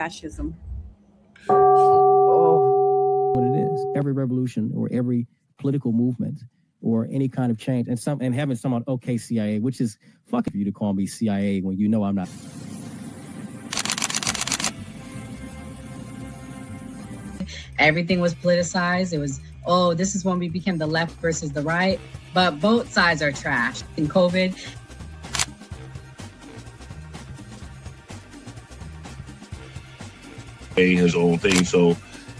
fascism. Oh. What it is. Every revolution or every political movement or any kind of change and having someone, okay, CIA, which is fucking for you to call me CIA when you know I'm not. Everything was politicized. It was, oh, this is when we became the left versus the right. But both sides are trash. In COVID, his own thing. So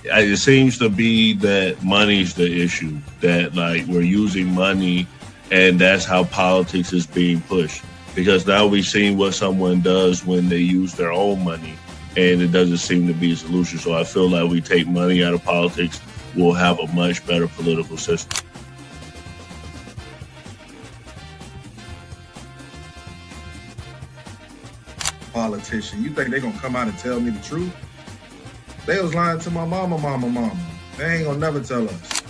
it seems to be that money's the issue, that like we're using money and that's how politics is being pushed. Because now we've seen what someone does when they use their own money and it doesn't seem to be a solution. So I feel like we take money out of politics, we'll have a much better political system. Politician, you think they're gonna come out and tell me the truth? They was lying to my mama. They ain't gonna never tell us.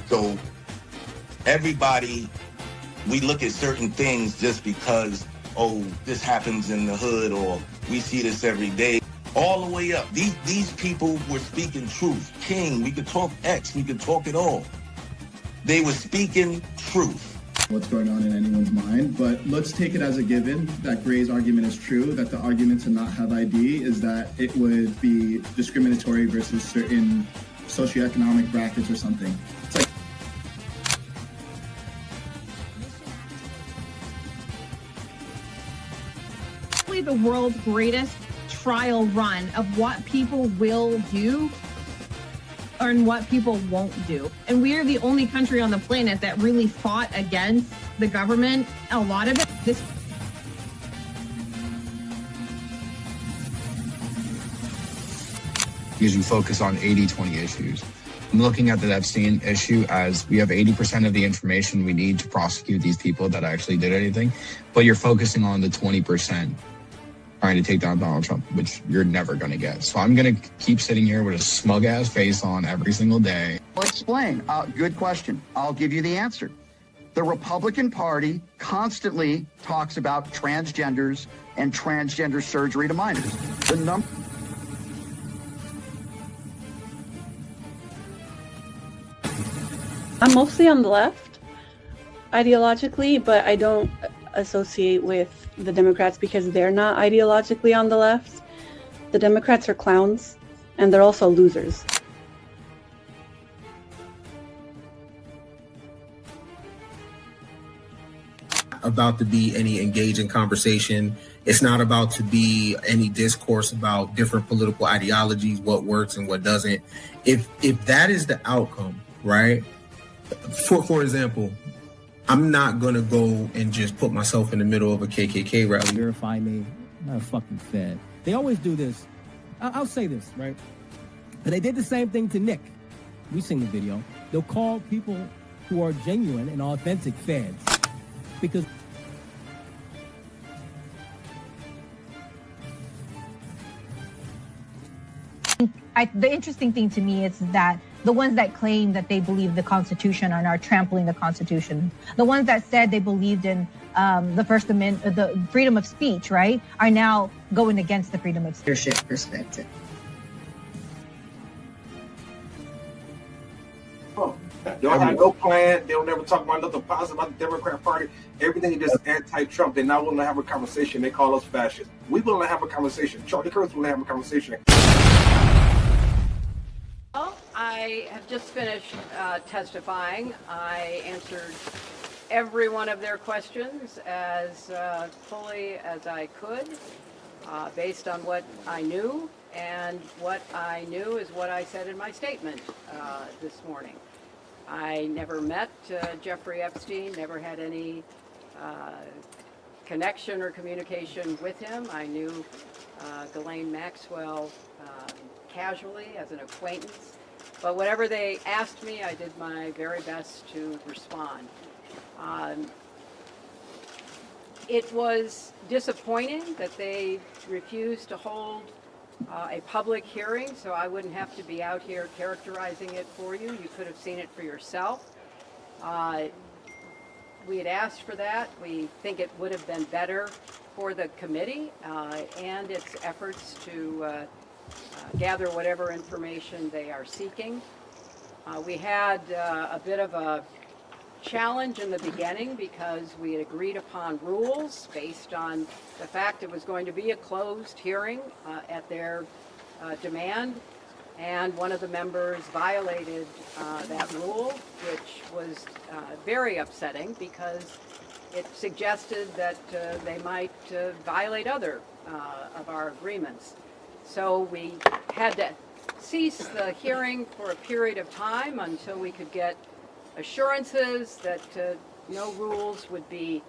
So everybody, we look at certain things just because, oh, this happens in the hood or we see this every day. All the way up. These people were speaking truth. King, we could talk X, we could talk it all. They were speaking truth. What's going on in anyone's mind, but let's take it as a given that Gray's argument is true, that the argument to not have ID is that it would be discriminatory versus certain socioeconomic brackets or something. It's like the world's greatest trial run of what people will do and what people won't do. And we are the only country on the planet that really fought against the government. A lot of it, because you focus on 80-20 issues. I'm looking at the Epstein issue as we have 80% of the information we need to prosecute these people that actually did anything, but you're focusing on the 20% trying to take down Donald Trump, which you're never going to get. So I'm going to keep sitting here with a smug-ass face on every single day. I'll explain. Good question. I'll give you the answer. The Republican Party constantly talks about transgenders and transgender surgery to minors. I'm mostly on the left, ideologically, but I don't associate with the Democrats because they're not ideologically on the left. The Democrats are clowns, and they're also losers. About to be any engaging conversation. It's not about to be any discourse about different political ideologies, what works and what doesn't. If that is the outcome, right? For example, I'm not going to go and just put myself in the middle of a KKK rally. Verify me. I'm not a fucking fed. They always do this. I'll say this, right? And they did the same thing to Nick. We've seen the video. They'll call people who are genuine and authentic feds. Because the interesting thing to me is that the ones that claim that they believe the Constitution are now trampling the Constitution. The ones that said they believed in the First Amendment, the freedom of speech, right, are now going against the freedom of speech. Leadership perspective. Y'all have no plan. They'll never talk about nothing positive about the Democrat Party. Everything is just anti-Trump. They're not willing to have a conversation. They call us fascists. We're willing to have a conversation. Charlie Kirk's willing to have a conversation. Well, I have just finished testifying. I answered every one of their questions as fully as I could, based on what I knew, and what I knew is what I said in my statement this morning. I never met Jeffrey Epstein, never had any connection or communication with him. I knew Ghislaine Maxwell casually as an acquaintance, but whatever they asked me, I did my very best to respond. It was disappointing that they refused to hold a public hearing, so I wouldn't have to be out here characterizing it for you. You could have seen it for yourself. we had asked for that. We think it would have been better for the committee and its efforts to gather whatever information they are seeking. We had a bit of a challenge in the beginning because we had agreed upon rules based on the fact it was going to be a closed hearing at their demand, and one of the members violated that rule, which was very upsetting because it suggested that they might violate other of our agreements. So we had to cease the hearing for a period of time until we could get assurances that no rules would be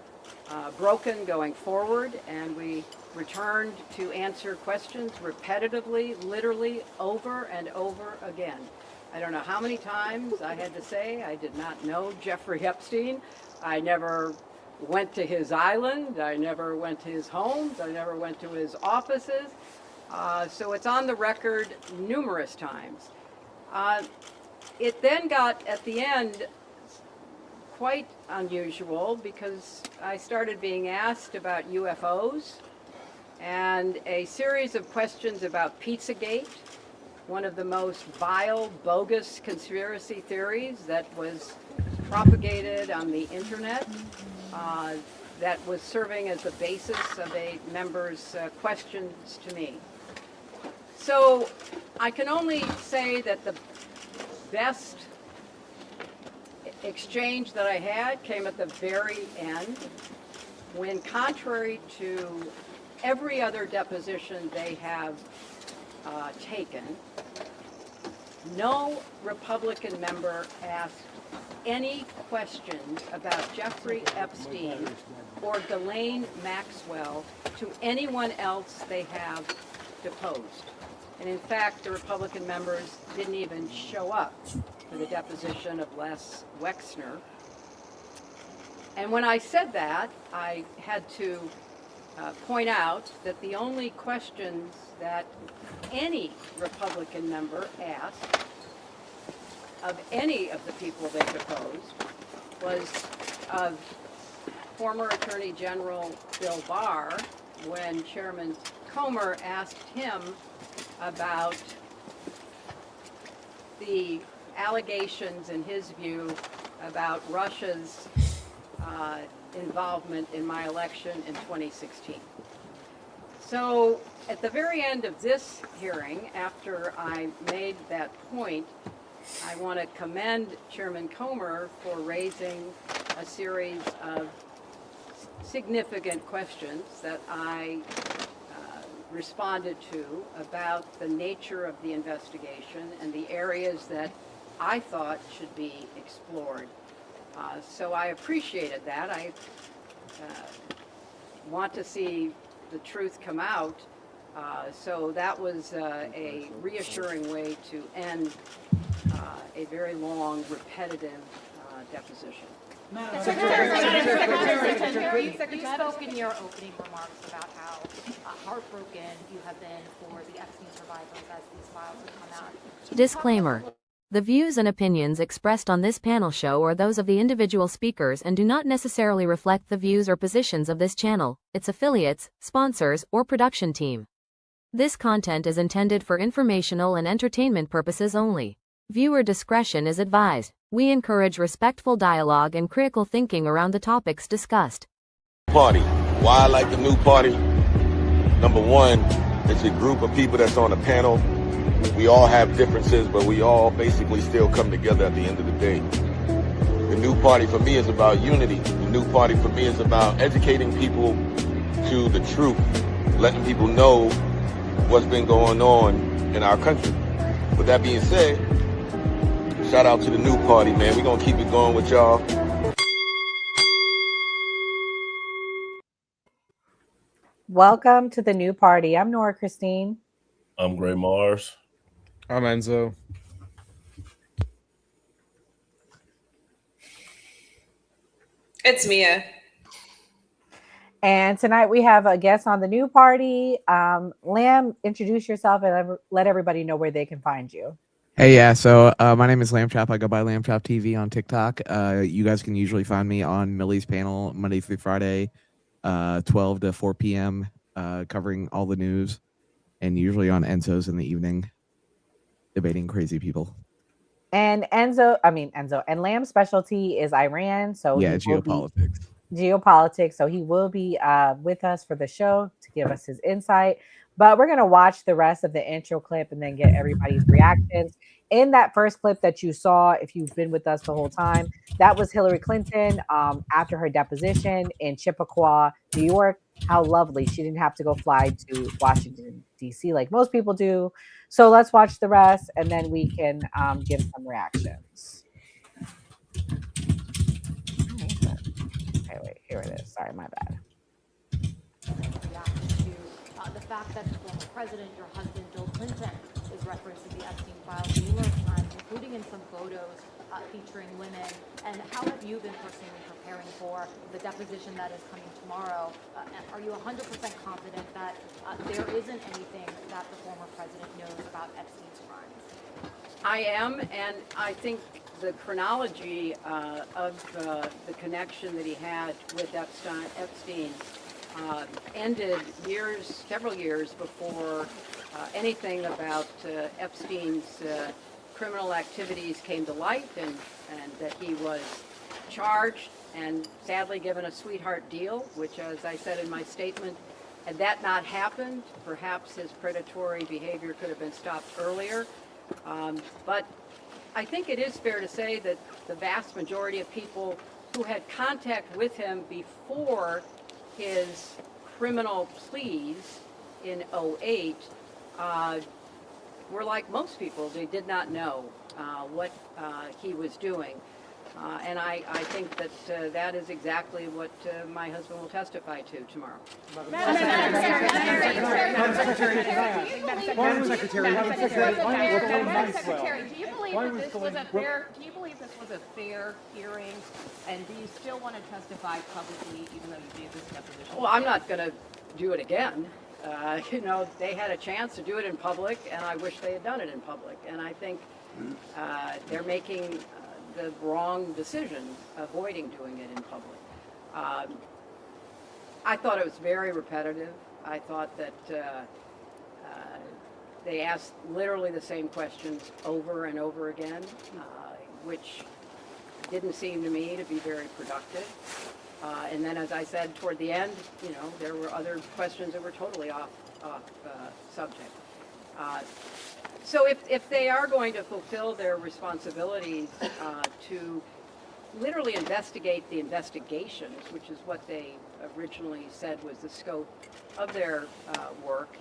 broken going forward, and we returned to answer questions repetitively, literally over and over again. I don't know how many times I had to say I did not know Jeffrey Epstein. I never went to his island. I never went to his homes. I never went to his offices. So it's on the record numerous times. It then got, at the end, quite unusual because I started being asked about UFOs and a series of questions about Pizzagate, one of the most vile, bogus conspiracy theories that was propagated on the internet, that was serving as the basis of a member's questions to me. So I can only say that the best exchange that I had came at the very end, when, contrary to every other deposition they have taken, no Republican member asked any questions about Jeffrey Epstein or Ghislaine Maxwell to anyone else they have deposed. And in fact, the Republican members didn't even show up for the deposition of Les Wexner. And when I said that, I had to point out that the only questions that any Republican member asked of any of the people they deposed was of former Attorney General Bill Barr, when Chairman Comer asked him about the allegations, in his view, about Russia's involvement in my election in 2016. So at the very end of this hearing, after I made that point, I want to commend Chairman Comer for raising a series of significant questions that I responded to about the nature of the investigation and the areas that I thought should be explored. So I appreciated that. I want to see the truth come out. So that was a reassuring way to end a very long, repetitive deposition. Secretary, you spoke in your opening remarks about how heartbroken you have been for the Epstein survivors as these files have come out. Disclaimer. The views and opinions expressed on this panel show are those of the individual speakers and do not necessarily reflect the views or positions of this channel, its affiliates, sponsors, or production team. This content is intended for informational and entertainment purposes only. Viewer discretion is advised. We encourage respectful dialogue and critical thinking around the topics discussed. Party. Why I like the new party? Number one, it's a group of people that's on a panel. We all have differences, but we all basically still come together at the end of the day. The new party for me is about unity. The new party for me is about educating people to the truth, letting people know what's been going on in our country. With that being said, shout out to the new party, man. We're going to keep it going with y'all. Welcome to the new party. I'm Nora Christine. I'm Gray Mars. I'm Enzo. It's Mia. And tonight we have a guest on the new party. Lamb, introduce yourself and let everybody know where they can find you. Hey, yeah. So my name is Lamb Chop. I go by Lamb Chop TV on TikTok. You guys can usually find me on Millie's panel Monday through Friday, 12 to 4 p.m., covering all the news, and usually on Enzo's in the evening, debating crazy people. And Enzo, and Lamb's specialty is Iran. So Yeah, he will be geopolitics. geopolitics. So he will be with us for the show to give us his insight. But we're going to watch the rest of the intro clip and then get everybody's reactions. In that first clip that you saw, if you've been with us the whole time, that was Hillary Clinton after her deposition in Chippewa, New York. How lovely. She didn't have to go fly to Washington, D.C. like most people do. So let's watch the rest and then we can give some reactions. Okay, wait, here it is. Sorry, my bad. The fact that the former president, your husband, Bill Clinton, is referenced in the Epstein files in the New York Times, including in some photos featuring women. And how have you been personally preparing for the deposition that is coming tomorrow? Are you 100% confident that there isn't anything that the former president knows about Epstein's crimes? I am, and I think the chronology of the connection that he had with Epstein ended several years before anything about Epstein's criminal activities came to light, and that he was charged and sadly given a sweetheart deal, which, as I said in my statement, had that not happened, perhaps his predatory behavior could have been stopped earlier. But I think it is fair to say that the vast majority of people who had contact with him before his criminal pleas in 2008 were like most people. They did not know what he was doing. And I think that that is exactly what my husband will testify to tomorrow. Madam Secretary, do you believe this was a fair hearing? And do you still want to testify publicly, even though you gave this deposition? Well, I'm not going to do it again. They had a chance to do it in public, and I wish they had done it in public. And I think they're making the wrong decision, avoiding doing it in public. I thought it was very repetitive. I thought that they asked literally the same questions over and over again, which didn't seem to me to be very productive. And then, as I said, toward the end, there were other questions that were totally off subject. So if they are going to fulfill their responsibilities to literally investigate the investigations, which is what they originally said was the scope of their work,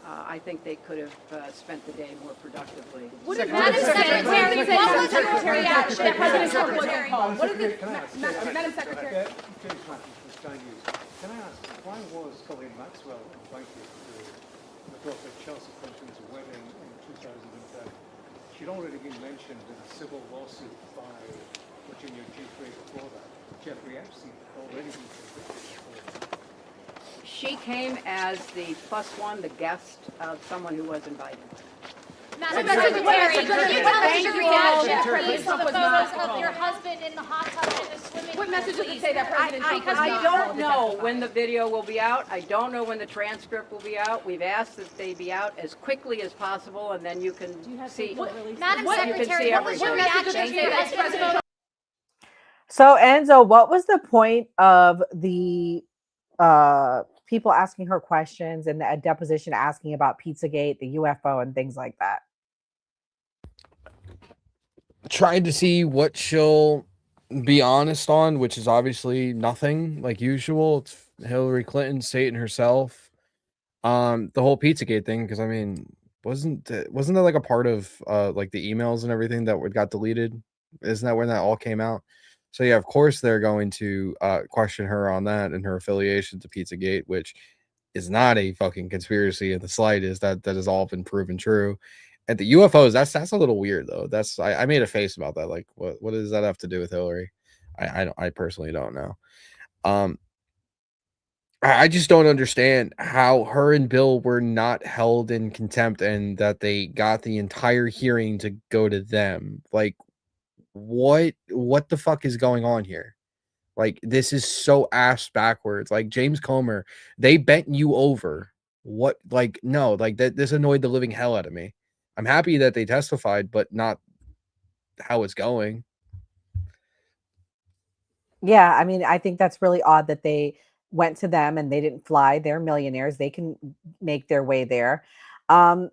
I think they could have spent the day more productively. Madam Secretary, what was your reaction to President Trump's call? Madam Secretary. Can I ask, why was Colleen Maxwell invited to the daughter Chelsea Clinton's wedding in 2010? She'd already been mentioned in a civil lawsuit by Virginia Giuffre before that. Jeffrey Epstein had already been convicted before. She came as the +1, the guest of someone who was invited. Madam Secretary, can you tell us your reaction, please, to the photos of your husband in the hot tub in the swimming pool? What message does it say that President Trump was I not don't called to know testify? when the video will be out. I don't know when the transcript will be out. We've asked that they be out as quickly as possible, and then you can see. Madam you can Secretary, see what was your everything. reaction to the photos? So Enzo, what was the point of the people asking her questions and the deposition asking about Pizzagate, the UFO, and things like that? Tried to see what she'll be honest on, which is obviously nothing like usual. It's Hillary Clinton stating herself. The whole Pizzagate thing, because I mean, wasn't that like a part of like the emails and everything that got deleted? Isn't that when that all came out? So yeah, of course they're going to question her on that and her affiliation to Pizzagate, which is not a fucking conspiracy in the slightest. That has all been proven true. And the UFOs, that's a little weird though. That's I made a face about that. Like, what does that have to do with Hillary? I personally don't know. I just don't understand how her and Bill were not held in contempt and that they got the entire hearing to go to them. Like, what the fuck is going on here? Like, this is so ass backwards. Like, James Comer, they bent you over. What? Like, no, like that. This annoyed the living hell out of me. I'm happy that they testified, but not how it's going. Yeah, I mean, I think that's really odd that they went to them and they didn't fly. They're millionaires. They can make their way there.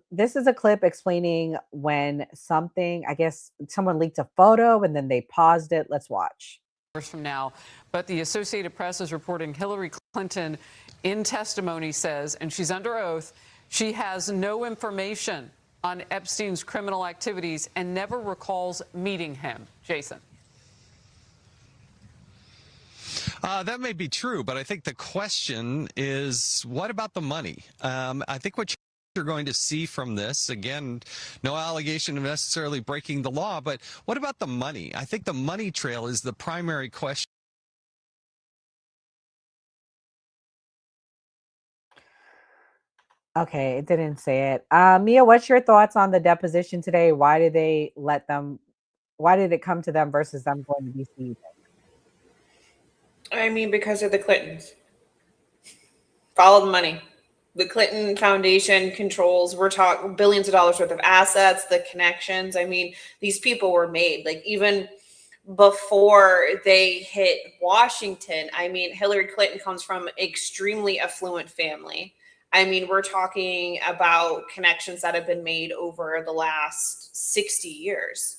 This is a clip explaining when something, I guess someone leaked a photo and then they paused it. Let's watch. From now, but the Associated Press is reporting Hillary Clinton in testimony says, and she's under oath, she has no information on Epstein's criminal activities and never recalls meeting him. Jason. That may be true, but I think the question is, what about the money? I think what you're going to see from this, again, no allegation of necessarily breaking the law, but what about the money? I think the money trail is the primary question. Okay, it didn't say it. Mia, what's your thoughts on the deposition today? Why did they let them? Why did it come to them versus them going to DC? I mean, because of the Clintons. Follow the money. The Clinton Foundation controls, we're talking billions of dollars worth of assets, the connections. I mean, these people were made, like, even before they hit Washington. I mean, Hillary Clinton comes from extremely affluent family. I mean, we're talking about connections that have been made over the last 60 years.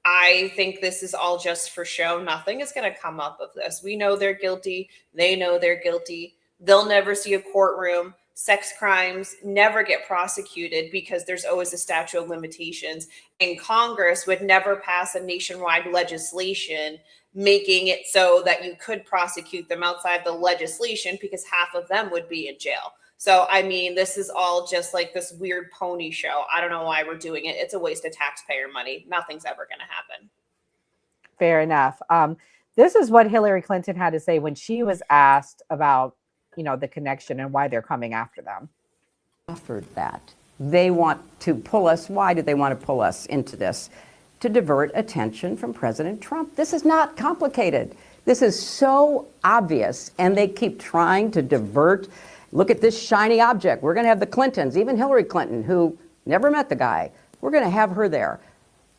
I think this is all just for show. Nothing is going to come up of this. We know they're guilty. They know they're guilty. They'll never see a courtroom. Sex crimes never get prosecuted because there's always a statute of limitations. And Congress would never pass a nationwide legislation making it so that you could prosecute them outside the legislation because half of them would be in jail. So, I mean, this is all just like this weird pony show. I don't know why we're doing it. It's a waste of taxpayer money. Nothing's ever going to happen. Fair enough. This is what Hillary Clinton had to say when she was asked about, you know, the connection and why they're coming after them. Offered that. They want to pull us. Why do they want to pull us into this? To divert attention from President Trump. This is not complicated. This is so obvious, and they keep trying to divert. Look at this shiny object. We're going to have the Clintons, even Hillary Clinton, who never met the guy. We're going to have her there.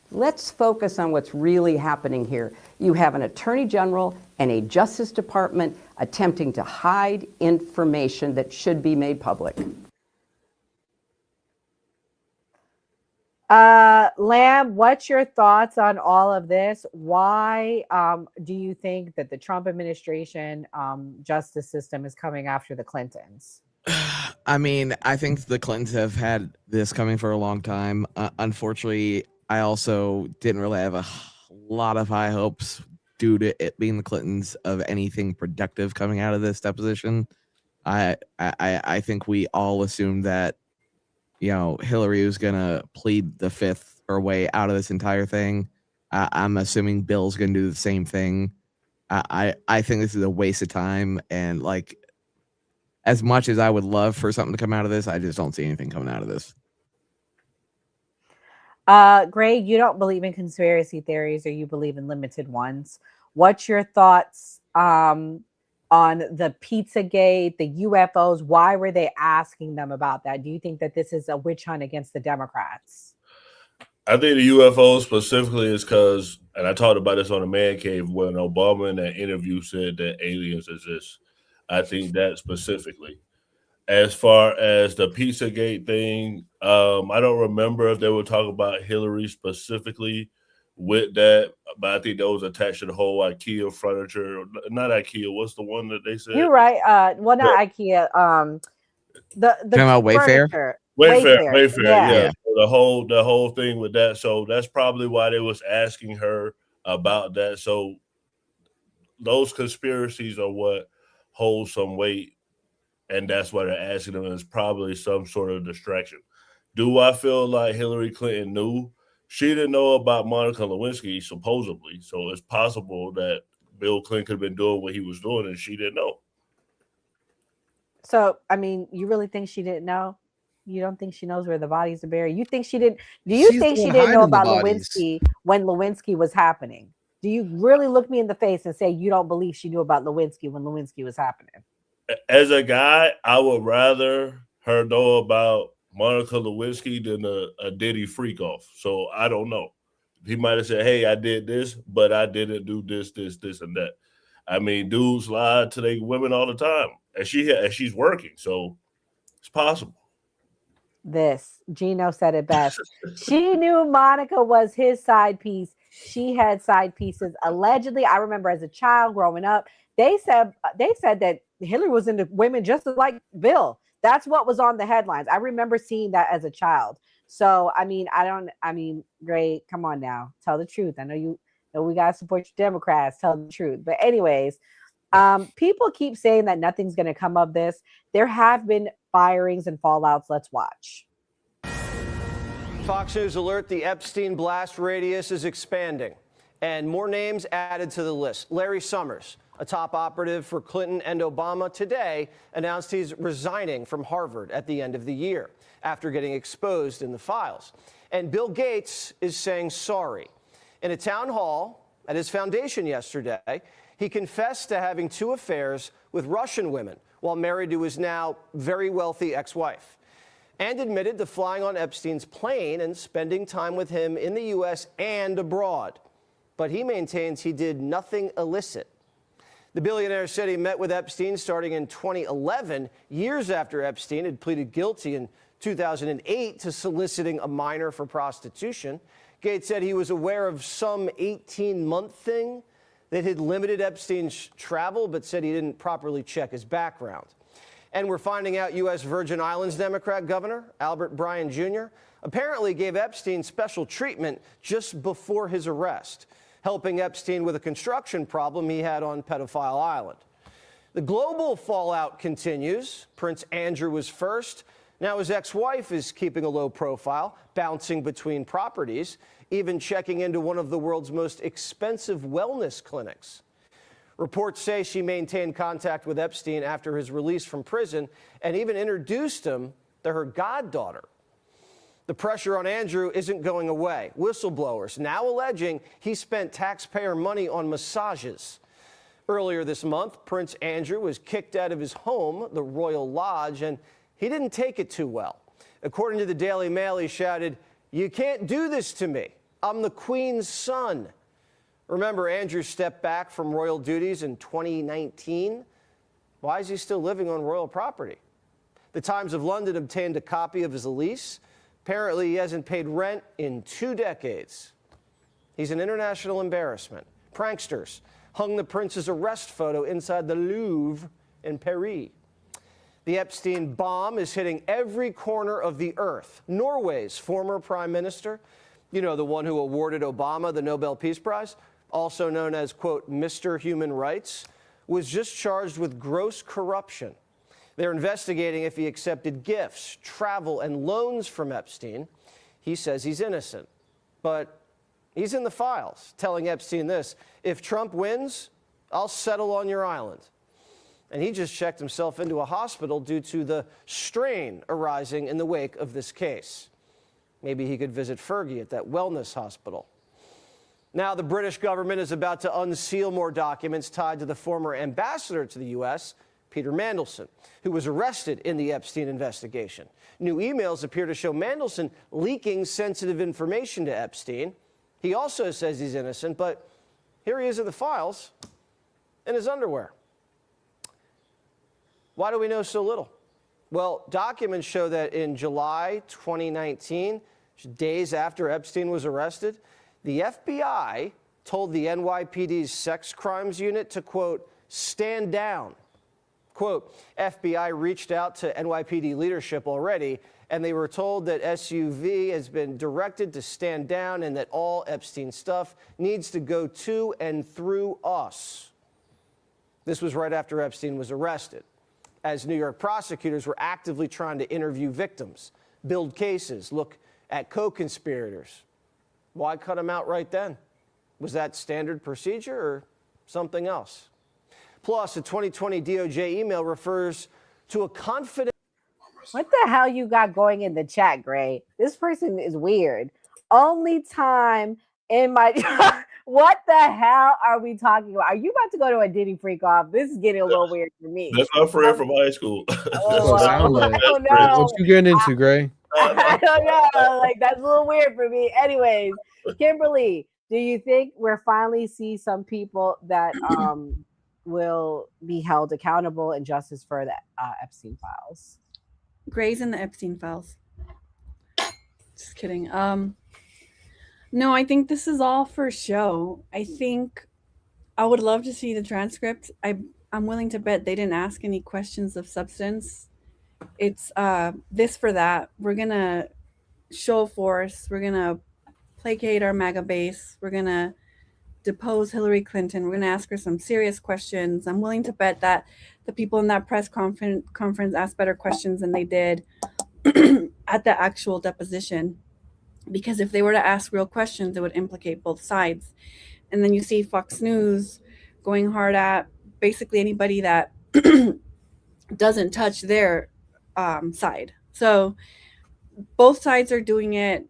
Let's focus on what's really happening here. You have an attorney general and a Justice Department attempting to hide information that should be made public. Lamb, what's your thoughts on all of this? Why do you think that the Trump administration justice system is coming after the Clintons? I mean, I think the Clintons have had this coming for a long time. Unfortunately, I also didn't really have a lot of high hopes due to it being the Clintons of anything productive coming out of this deposition. I think we all assumed that, you know, Hillary was going to plead the fifth her way out of this entire thing. I'm assuming Bill's going to do the same thing. I think this is a waste of time. And, like, as much as I would love for something to come out of this, I just don't see anything coming out of this. Greg, you don't believe in conspiracy theories, or you believe in limited ones. What's your thoughts on the Pizzagate, the UFOs? Why were they asking them about that? Do you think that this is a witch hunt against the Democrats? I think the UFO specifically is because, and I talked about this on the Man Cave when Obama in that interview said that aliens exist. I think that specifically. As far as the Pizzagate thing, I don't remember if they were talking about Hillary specifically with that, but I think that was attached to the whole IKEA furniture. Not IKEA. What's the one that they said? You're right. Well, not IKEA. The Talking about Wayfair? furniture. Wayfair. Yeah. So the whole thing with that. So that's probably why they was asking her about that. So those conspiracies are what hold some weight, and that's why they're asking them. It's probably some sort of distraction. Do I feel like Hillary Clinton knew? She didn't know about Monica Lewinsky, supposedly. So it's possible that Bill Clinton could have been doing what he was doing and she didn't know. So, I mean, you really think she didn't know? You don't think she knows where the bodies are buried? You think she didn't? Do you She's think the she one didn't know hiding the about bodies. Lewinsky when Lewinsky was happening? Do you really look me in the face and say you don't believe she knew about Lewinsky when Lewinsky was happening? As a guy, I would rather her know about Monica Lewinsky than a Diddy freak off. So I don't know. He might have said, "Hey, I did this, but I didn't do this, and that." I mean, dudes lie to their women all the time, and she's working, so it's possible. This Gino said it best. She knew Monica was his side piece. She had side pieces. Allegedly, I remember as a child growing up, they said that Hillary was into women just like Bill. That's what was on the headlines. I remember seeing that as a child. So I mean, great. Come on now, tell the truth. I know you know we gotta support your Democrats. Tell the truth. But anyways, people keep saying that nothing's gonna come of this. There have been firings and fallouts. Let's watch. Fox News alert, the Epstein blast radius is expanding and more names added to the list. Larry Summers, a top operative for Clinton and Obama, today announced he's resigning from Harvard at the end of the year after getting exposed in the files. And Bill Gates is saying sorry. In a town hall at his foundation yesterday, he confessed to having 2 affairs with Russian women while married to his now very wealthy ex-wife, and admitted to flying on Epstein's plane and spending time with him in the U.S. and abroad. But he maintains he did nothing illicit. The billionaire said he met with Epstein starting in 2011, years after Epstein had pleaded guilty in 2008 to soliciting a minor for prostitution. Gates said he was aware of some 18-month thing that had limited Epstein's travel, but said he didn't properly check his background. And we're finding out U.S. Virgin Islands Democrat Governor Albert Bryan Jr. apparently gave Epstein special treatment just before his arrest, helping Epstein with a construction problem he had on Pedophile Island. The global fallout continues. Prince Andrew was first. Now his ex-wife is keeping a low profile, bouncing between properties, even checking into one of the world's most expensive wellness clinics. Reports say she maintained contact with Epstein after his release from prison and even introduced him to her goddaughter. The pressure on Andrew isn't going away. Whistleblowers now alleging he spent taxpayer money on massages. Earlier this month, Prince Andrew was kicked out of his home, the Royal Lodge, and he didn't take it too well. According to the Daily Mail, he shouted, "You can't do this to me. I'm the Queen's son." Remember, Andrew stepped back from royal duties in 2019. Why is he still living on royal property? The Times of London obtained a copy of his lease. Apparently, he hasn't paid rent in 2 decades. He's an international embarrassment. Pranksters hung the prince's arrest photo inside the Louvre in Paris. The Epstein bomb is hitting every corner of the earth. Norway's former prime minister, you know, the one who awarded Obama the Nobel Peace Prize, also known as, quote, Mr. Human Rights, was just charged with gross corruption. They're investigating if he accepted gifts, travel, and loans from Epstein. He says he's innocent, but he's in the files, telling Epstein this: "If Trump wins, I'll settle on your island." And he just checked himself into a hospital due to the strain arising in the wake of this case. Maybe he could visit Fergie at that wellness hospital. Now, the British government is about to unseal more documents tied to the former ambassador to the U.S., Peter Mandelson, who was arrested in the Epstein investigation. New emails appear to show Mandelson leaking sensitive information to Epstein. He also says he's innocent, but here he is in the files in his underwear. Why do we know so little? Well, documents show that in July 2019, days after Epstein was arrested, the FBI told the NYPD's sex crimes unit to, quote, stand down. Quote, FBI reached out to NYPD leadership already, and they were told that SUV has been directed to stand down and that all Epstein stuff needs to go to and through us. This was right after Epstein was arrested, as New York prosecutors were actively trying to interview victims, build cases, look at co-conspirators. Why cut him out right then? Was that standard procedure or something else? Plus, a 2020 DOJ email refers to a confidential. What the hell you got going in the chat, Gray? This person is weird. Only time in my what the hell are we talking about? Are you about to go to a Diddy freak off? This is getting a little weird for me. That's my friend from high school. Oh, I don't What know. you getting into, Gray? I don't know. Like, that's a little weird for me. Anyways, Kimberly, do you think we're finally see some people that will be held accountable in justice for the Epstein files? Gray's in the Epstein files. Just kidding. No, I think this is all for show. I think I would love to see the transcript. I'm willing to bet they didn't ask any questions of substance. It's this for that. We're gonna show force. We're gonna placate our MAGA base. We're gonna depose Hillary Clinton. We're gonna ask her some serious questions. I'm willing to bet that the people in that press conference asked better questions than they did at the actual deposition. Because if they were to ask real questions, it would implicate both sides. And then you see Fox News going hard at basically anybody that doesn't touch their side. So both sides are doing it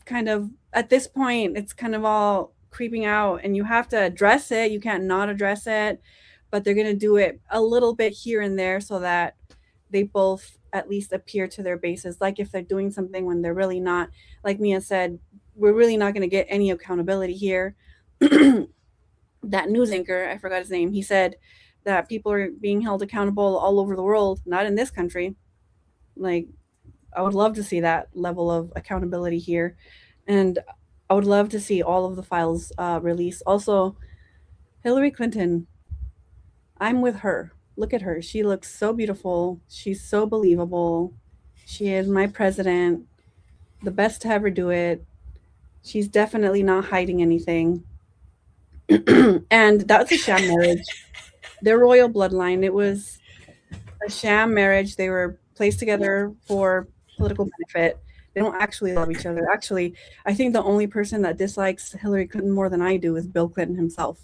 kind of, at this point, it's kind of all creeping out, and you have to address it. You can't not address it, but they're going to do it a little bit here and there so that they both at least appear to their bases. Like if they're doing something when they're really not, like Mia said, we're really not going to get any accountability here. That news anchor, I forgot his name, he said that people are being held accountable all over the world, not in this country. Like, I would love to see that level of accountability here. And I would love to see all of the files released. Also, Hillary Clinton, I'm with her. Look at her. She looks so beautiful. She's so believable. She is my president, the best to ever do it. She's definitely not hiding anything. And that's a sham marriage. Their royal bloodline, it was a sham marriage. They were placed together for political benefit. They don't actually love each other. Actually, I think the only person that dislikes Hillary Clinton more than I do is Bill Clinton himself.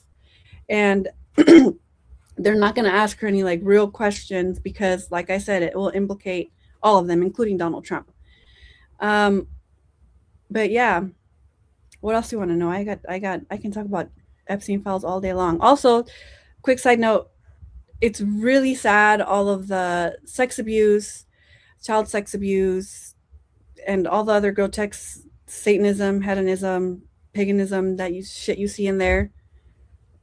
And they're not going to ask her any like real questions because, like I said, it will implicate all of them, including Donald Trump. But yeah, what else do you want to know? I can talk about Epstein files all day long. Also, quick side note, it's really sad, all of the sex abuse, child sex abuse, and all the other grotesque Satanism, hedonism, paganism that you see in there.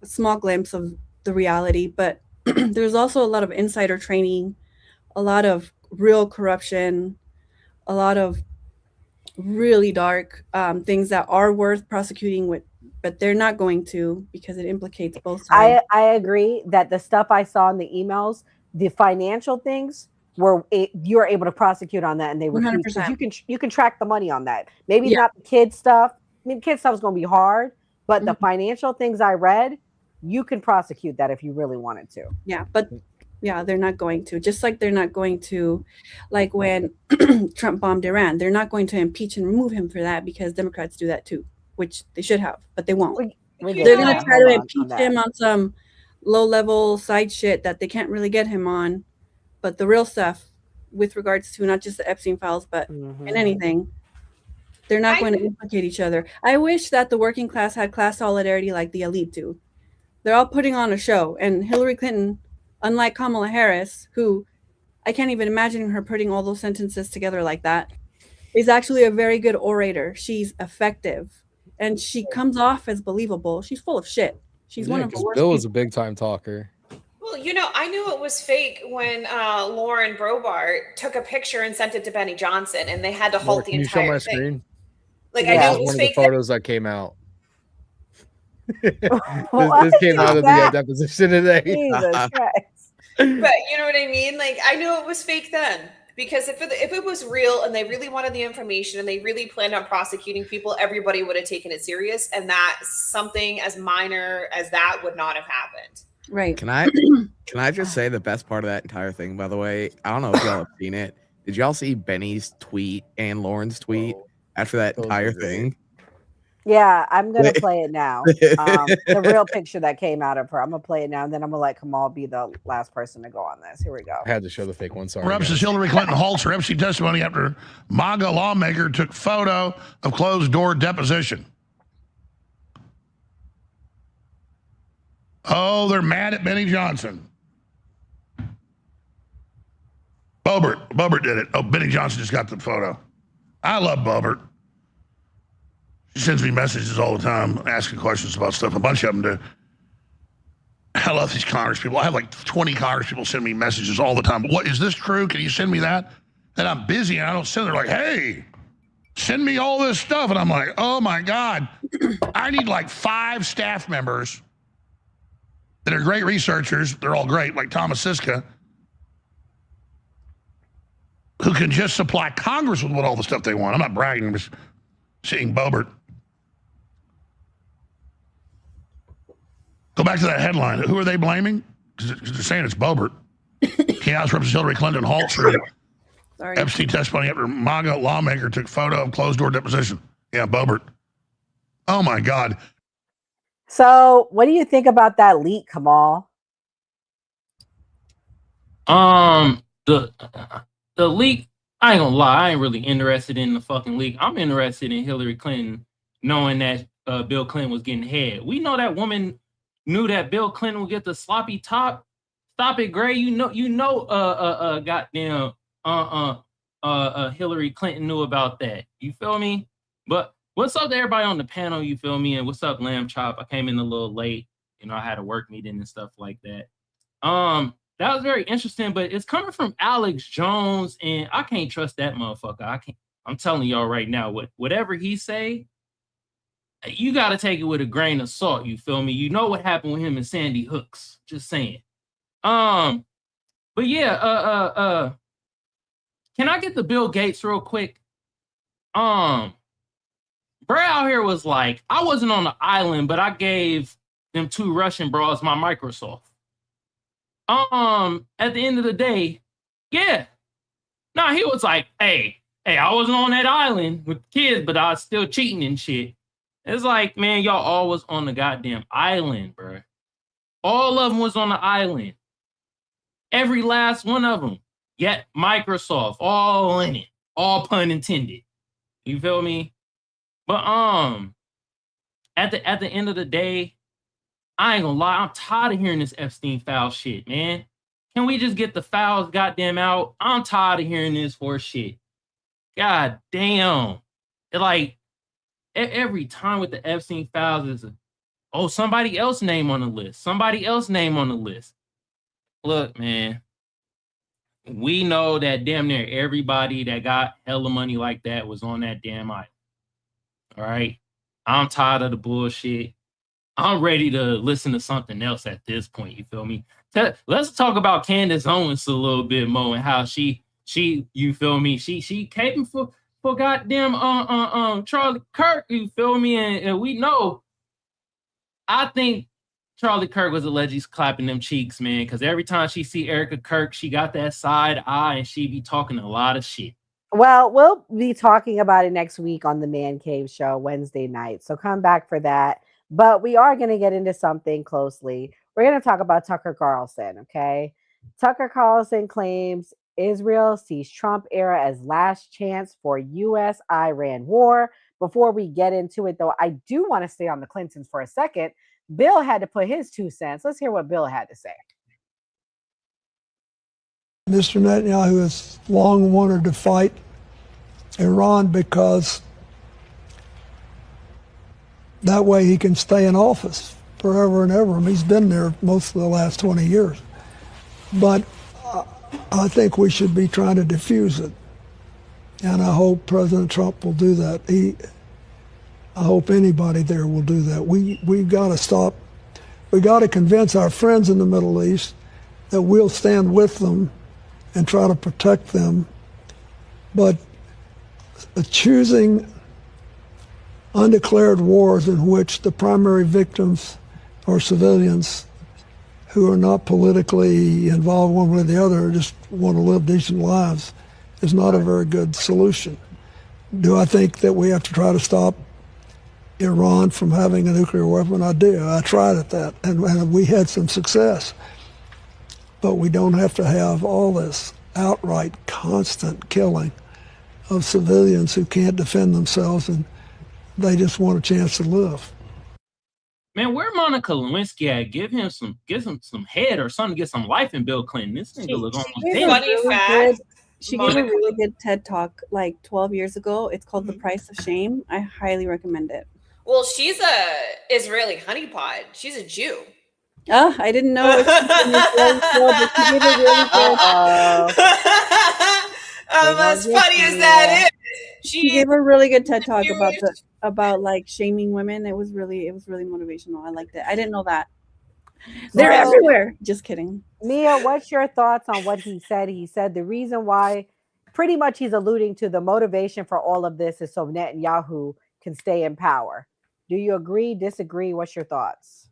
A small glimpse of the reality, but there's also a lot of insider training, a lot of real corruption, a lot of really dark things that are worth prosecuting with, but they're not going to because it implicates both sides. I agree that the stuff I saw in the emails, the financial things, you were able to prosecute on that, and they refused because you can track the money on that. Maybe not the kid stuff. I mean, kid stuff is going to be hard, but the financial things I read, you can prosecute that if you really wanted to. Yeah, but yeah, they're not going to. Just like they're not going to, like when Trump bombed Iran, they're not going to impeach and remove him for that because Democrats do that too, which they should have, but they won't. They're going to try to impeach him on some low-level side shit that they can't really get him on. But the real stuff, with regards to not just the Epstein files, but in anything, they're not going to implicate each other. I wish that the working class had class solidarity like the elite do. They're all putting on a show, and Hillary Clinton, unlike Kamala Harris, who I can't even imagine her putting all those sentences together like that, is actually a very good orator. She's effective, and she comes off as believable. She's full of shit. She's one of the worst. Bill is a big time talker. Well, you know, I knew it was fake when Lauren Brobart took a picture and sent it to Benny Johnson, and they had to halt the entire thing. Can you show my screen? Like, I knew it was one fake. Of the photos that came out. this came out of the deposition today. Jesus Christ. But you know what I mean? Like, I knew it was fake then. Because if it was real and they really wanted the information and they really planned on prosecuting people, everybody would have taken it serious. And that something as minor as that would not have happened. Right. Can I just say the best part of that entire thing, by the way? I don't know if y'all have seen it. Did y'all see Benny's tweet and Lauren's tweet after that entire thing? Yeah, I'm gonna play it now. The real picture that came out of her. I'm gonna play it now, and then I'm gonna let Kamal be the last person to go on this. Here we go. I had to show the fake one. Sorry. Reps guys. as Hillary Clinton halts her Epstein testimony after MAGA lawmaker took photo of closed door deposition. Oh, they're mad at Benny Johnson. Boebert did it. Oh, Benny Johnson just got the photo. I love Boebert. She sends me messages all the time asking questions about stuff. A bunch of them do. I love these Congress people. I have like 20 Congress people send me messages all the time. What, is this true? Can you send me that? And I'm busy and I don't send. They're like, hey, send me all this stuff. And I'm like, oh my God. I need like 5 staff members that are great researchers. They're all great, like Thomas Siska, who can just supply Congress with all the stuff they want. I'm not bragging, I'm just seeing Boebert. Go back to that headline. Who are they blaming? Because they're saying it's Boebert. Chaos Representative Hillary Clinton halts her Epstein testimony after MAGA lawmaker took photo of closed door deposition. Yeah, Boebert. Oh my God. So, what do you think about that leak, Kamal? The leak, I ain't gonna lie, I ain't really interested in the fucking leak. I'm interested in Hillary Clinton knowing that Bill Clinton was getting head. We know that woman knew that Bill Clinton would get the sloppy top. Stop it, Gray. Goddamn Hillary Clinton knew about that. You feel me? But what's up to everybody on the panel, you feel me? And what's up, Lamb Chop? I came in a little late. You know, I had a work meeting and stuff like that. That was very interesting, but it's coming from Alex Jones, and I can't trust that motherfucker. I'm telling y'all right now, whatever he say, you got to take it with a grain of salt. You feel me? You know what happened with him and Sandy Hooks. Just saying. But yeah, can I get the Bill Gates real quick? Bray out here was like, I wasn't on the island, but I gave them 2 Russian bras my Microsoft. At the end of the day, yeah. Nah, he was like, hey, I wasn't on that island with kids, but I was still cheating and shit. It's like, man, y'all always on the goddamn island, bro. All of them was on the island. Every last one of them. Yet Microsoft, all in it. All pun intended. You feel me? But at the end of the day, I ain't gonna lie, I'm tired of hearing this Epstein file shit, man. Can we just get the files goddamn out? I'm tired of hearing this horse shit. God damn. Like, every time with the Epstein files is, somebody else name on the list. Somebody else name on the list. Look, man, we know that damn near everybody that got hella money like that was on that damn island. All right? I'm tired of the bullshit. I'm ready to listen to something else at this point. You feel me? Let's talk about Candace Owens a little bit more and how she you feel me? She came for goddamn Charlie Kirk. You feel me? And we know. I think Charlie Kirk was allegedly clapping them cheeks, man. Because every time she see Erica Kirk, she got that side eye and she be talking a lot of shit. Well, we'll be talking about it next week on the Man Cave Show Wednesday night. So come back for that. But we are going to get into something closely. We're going to talk about Tucker Carlson, okay? Tucker Carlson claims Israel sees Trump era as last chance for U.S.-Iran war. Before we get into it, though, I do want to stay on the Clintons for a second. Bill had to put his 2 cents. Let's hear what Bill had to say. Mr. Netanyahu has long wanted to fight Iran because that way he can stay in office forever and ever. I mean, he's been there most of the last 20 years. But I think we should be trying to diffuse it. And I hope President Trump will do that. I hope anybody there will do that. We've got to stop. We got to convince our friends in the Middle East that we'll stand with them and try to protect them. But choosing undeclared wars in which the primary victims are civilians who are not politically involved one way or the other, just want to live decent lives, is not a very good solution. Do I think that we have to try to stop Iran from having a nuclear weapon? I do. I tried at that, and we had some success. But we don't have to have all this outright, constant killing of civilians who can't defend themselves, and they just want a chance to live. Man, where Monica Lewinsky at? Give him some head or something. Get some life in Bill Clinton. This nigga look almost dead. She gave a really good TED talk like 12 years ago. It's called The Price of Shame. I highly recommend it. Well, she's a Israeli honeypot. She's a Jew. Oh, I didn't know. As funny as that is, she gave a really good TED talk about like shaming women. It was really motivational. I liked it. I didn't know that. They're everywhere. Just kidding. Mia, what's your thoughts on what he said? He said the reason why, pretty much he's alluding to the motivation for all of this is so Netanyahu can stay in power. Do you agree, disagree? What's your thoughts?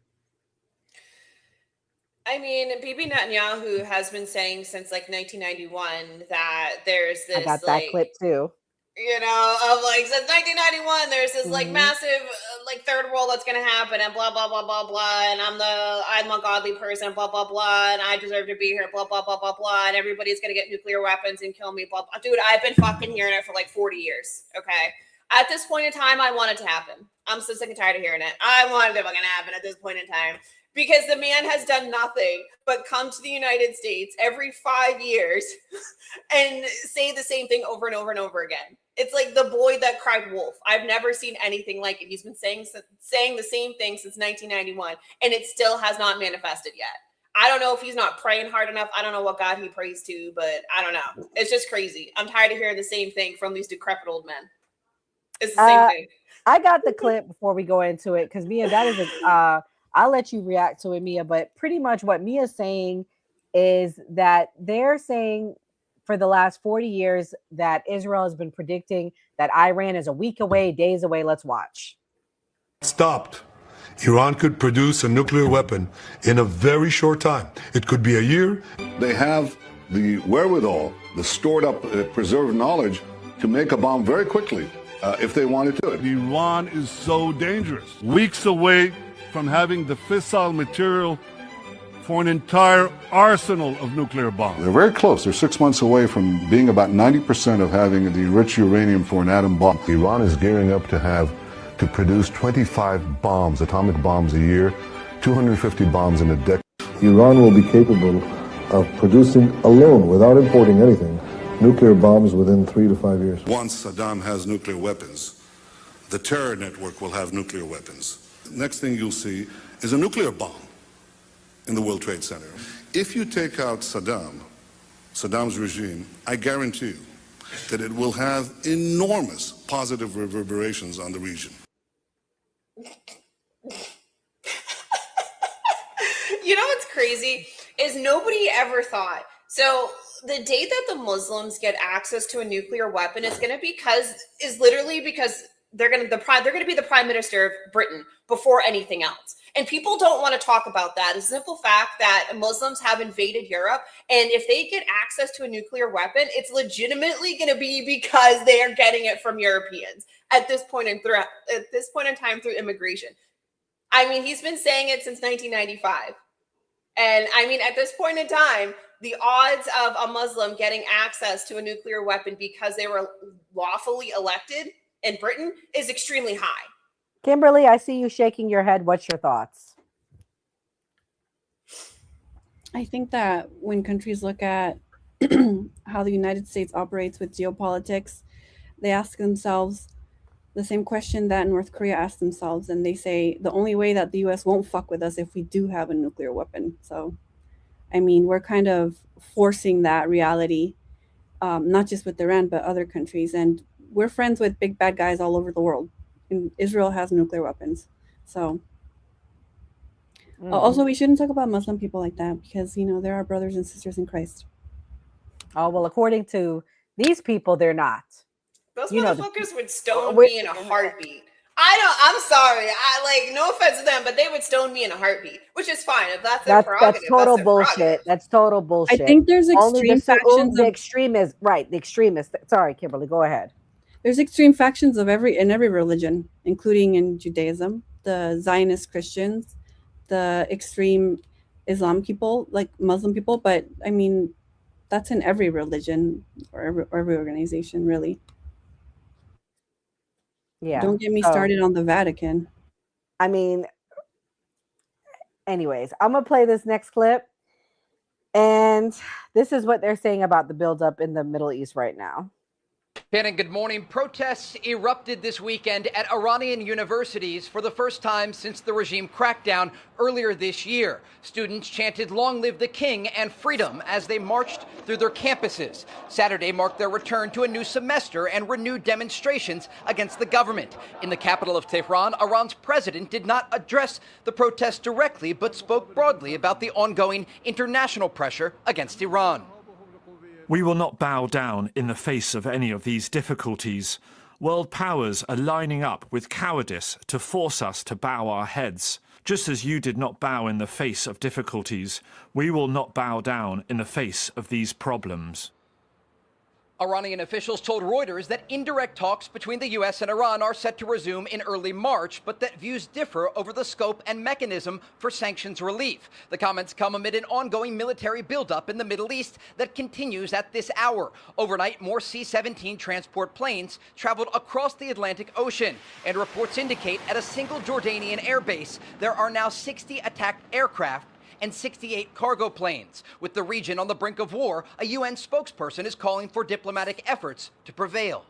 I mean, Bibi Netanyahu has been saying since like 1991 that there's this. I got that clip too. You know, of like since 1991, there's this like massive like third world that's gonna happen, and blah blah blah blah blah, and I'm a godly person, blah blah blah, and I deserve to be here, blah blah blah blah blah, and everybody's gonna get nuclear weapons and kill me, blah blah. Dude, I've been fucking hearing it for like 40 years. Okay, at this point in time, I want it to happen. I'm so sick and tired of hearing it. I want it to fucking happen at this point in time. Because the man has done nothing but come to the United States every 5 years and say the same thing over and over and over again. It's like the boy that cried wolf. I've never seen anything like it. He's been saying the same thing since 1991, and it still has not manifested yet. I don't know if he's not praying hard enough. I don't know what God he prays to, but I don't know. It's just crazy. I'm tired of hearing the same thing from these decrepit old men. It's the same thing. I got the clip before we go into it because Mia, that is I'll let you react to it, Mia, but pretty much what Mia's saying is that they're saying for the last 40 years that Israel has been predicting that Iran is a week away, days away. Let's watch. Stopped. Iran could produce a nuclear weapon in a very short time. It could be a year. They have the wherewithal, the stored up, preserved knowledge to make a bomb very quickly if they wanted to. Iran is so dangerous. Weeks away from having the fissile material for an entire arsenal of nuclear bombs. They're very close. They're 6 months away from being about 90% of having the enriched uranium for an atom bomb. Iran is gearing up to produce 25 bombs, atomic bombs a year, 250 bombs in a decade. Iran will be capable of producing alone, without importing anything, nuclear bombs within 3 to 5 years. Once Saddam has nuclear weapons, the terror network will have nuclear weapons. Next thing you'll see is a nuclear bomb in the World Trade Center. If you take out Saddam's regime, I guarantee you that it will have enormous positive reverberations on the region. You know what's crazy is nobody ever thought. So the day that the Muslims get access to a nuclear weapon is literally because they're going to be the prime minister of Britain before anything else. And people don't want to talk about that. The simple fact that Muslims have invaded Europe, and if they get access to a nuclear weapon, it's legitimately going to be because they are getting it from Europeans at this point in time through immigration. I mean, he's been saying it since 1995. And I mean, at this point in time, the odds of a Muslim getting access to a nuclear weapon because they were lawfully elected in Britain is extremely high. Kimberly, I see you shaking your head. What's your thoughts? I think that when countries look at how the United States operates with geopolitics, they ask themselves the same question that North Korea asked themselves, and they say the only way that the US won't fuck with us if we do have a nuclear weapon. So, I mean, we're kind of forcing that reality, not just with Iran, but other countries. And we're friends with big bad guys all over the world. And Israel has nuclear weapons. So also, we shouldn't talk about Muslim people like that because, you know, they're our brothers and sisters in Christ. Oh, well, according to these people, they're not. Those motherfuckers would stone me in a heartbeat. I'm sorry. No offense to them, but they would stone me in a heartbeat, which is fine. If that's their prerogative. That's total bullshit. That's total bullshit. I think there's extreme factions. The extremists, right? The extremists. Sorry, Kimberly, go ahead. There's extreme factions of in every religion, including in Judaism, the Zionist Christians, the extreme Islam people, like Muslim people. But I mean, that's in every religion or every organization, really. Yeah. Don't get me so- started on the Vatican. I mean, anyways, I'm gonna play this next clip, and this is what they're saying about the buildup in the Middle East right now. Shannon, good morning. Protests erupted this weekend at Iranian universities for the first time since the regime crackdown earlier this year. Students chanted "Long live the King" and freedom as they marched through their campuses. Saturday marked their return to a new semester and renewed demonstrations against the government. In the capital of Tehran, Iran's president did not address the protests directly, but spoke broadly about the ongoing international pressure against Iran. We will not bow down in the face of any of these difficulties. World powers are lining up with cowardice to force us to bow our heads. Just as you did not bow in the face of difficulties, we will not bow down in the face of these problems. Iranian officials told Reuters that indirect talks between the U.S. and Iran are set to resume in early March, but that views differ over the scope and mechanism for sanctions relief. The comments come amid an ongoing military buildup in the Middle East that continues at this hour. Overnight, more C-17 transport planes traveled across the Atlantic Ocean, and reports indicate at a single Jordanian airbase there are now 60 attacked aircraft and 68 cargo planes. With the region on the brink of war, a UN spokesperson is calling for diplomatic efforts to prevail.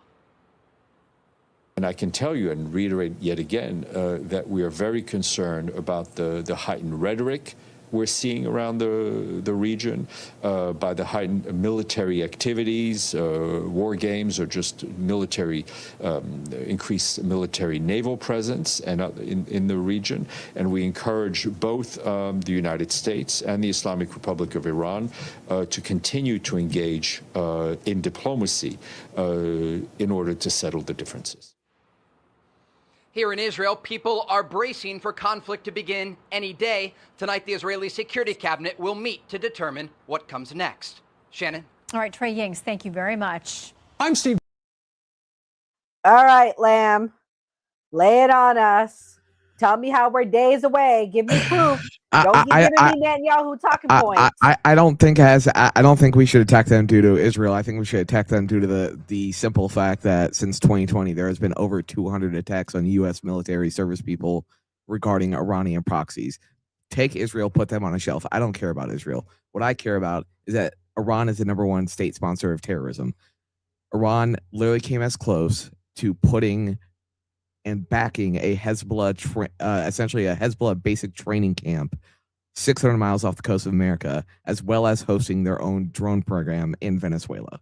And I can tell you and reiterate yet again that we are very concerned about the heightened rhetoric we're seeing around the region, by the heightened military activities, war games, or just military, increased military naval presence and in the region. And we encourage both the United States and the Islamic Republic of Iran to continue to engage in diplomacy in order to settle the differences. Here in Israel, people are bracing for conflict to begin any day. Tonight, the Israeli Security Cabinet will meet to determine what comes next. Shannon? All right, Trey Yings, thank you very much. I'm Steve. All right, Lamb, lay it on us. Tell me how we're days away. Give me proof. Don't give me Netanyahu talking points. I don't think we should attack them due to Israel. I think we should attack them due to the simple fact that since 2020 there has been over 200 attacks on U.S. military service people regarding Iranian proxies. Take Israel, put them on a shelf. I don't care about Israel. What I care about is that Iran is the #1 state sponsor of terrorism. Iran literally came as close to putting and backing a Hezbollah, essentially a Hezbollah basic training camp 600 miles off the coast of America, as well as hosting their own drone program in Venezuela.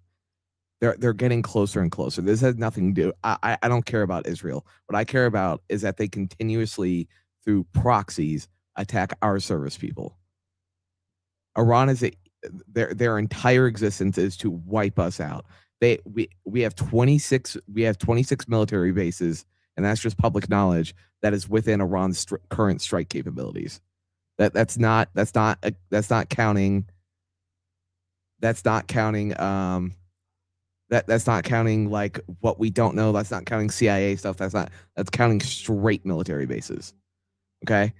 They're getting closer and closer. This has nothing to do. I don't care about Israel. What I care about is that they continuously, through proxies, attack our service people. Iran is their entire existence is to wipe us out. We have 26 military bases. And that's just public knowledge that is within Iran's current strike capabilities. That's not counting like what we don't know. That's not counting CIA stuff. That's counting straight military bases. Okay,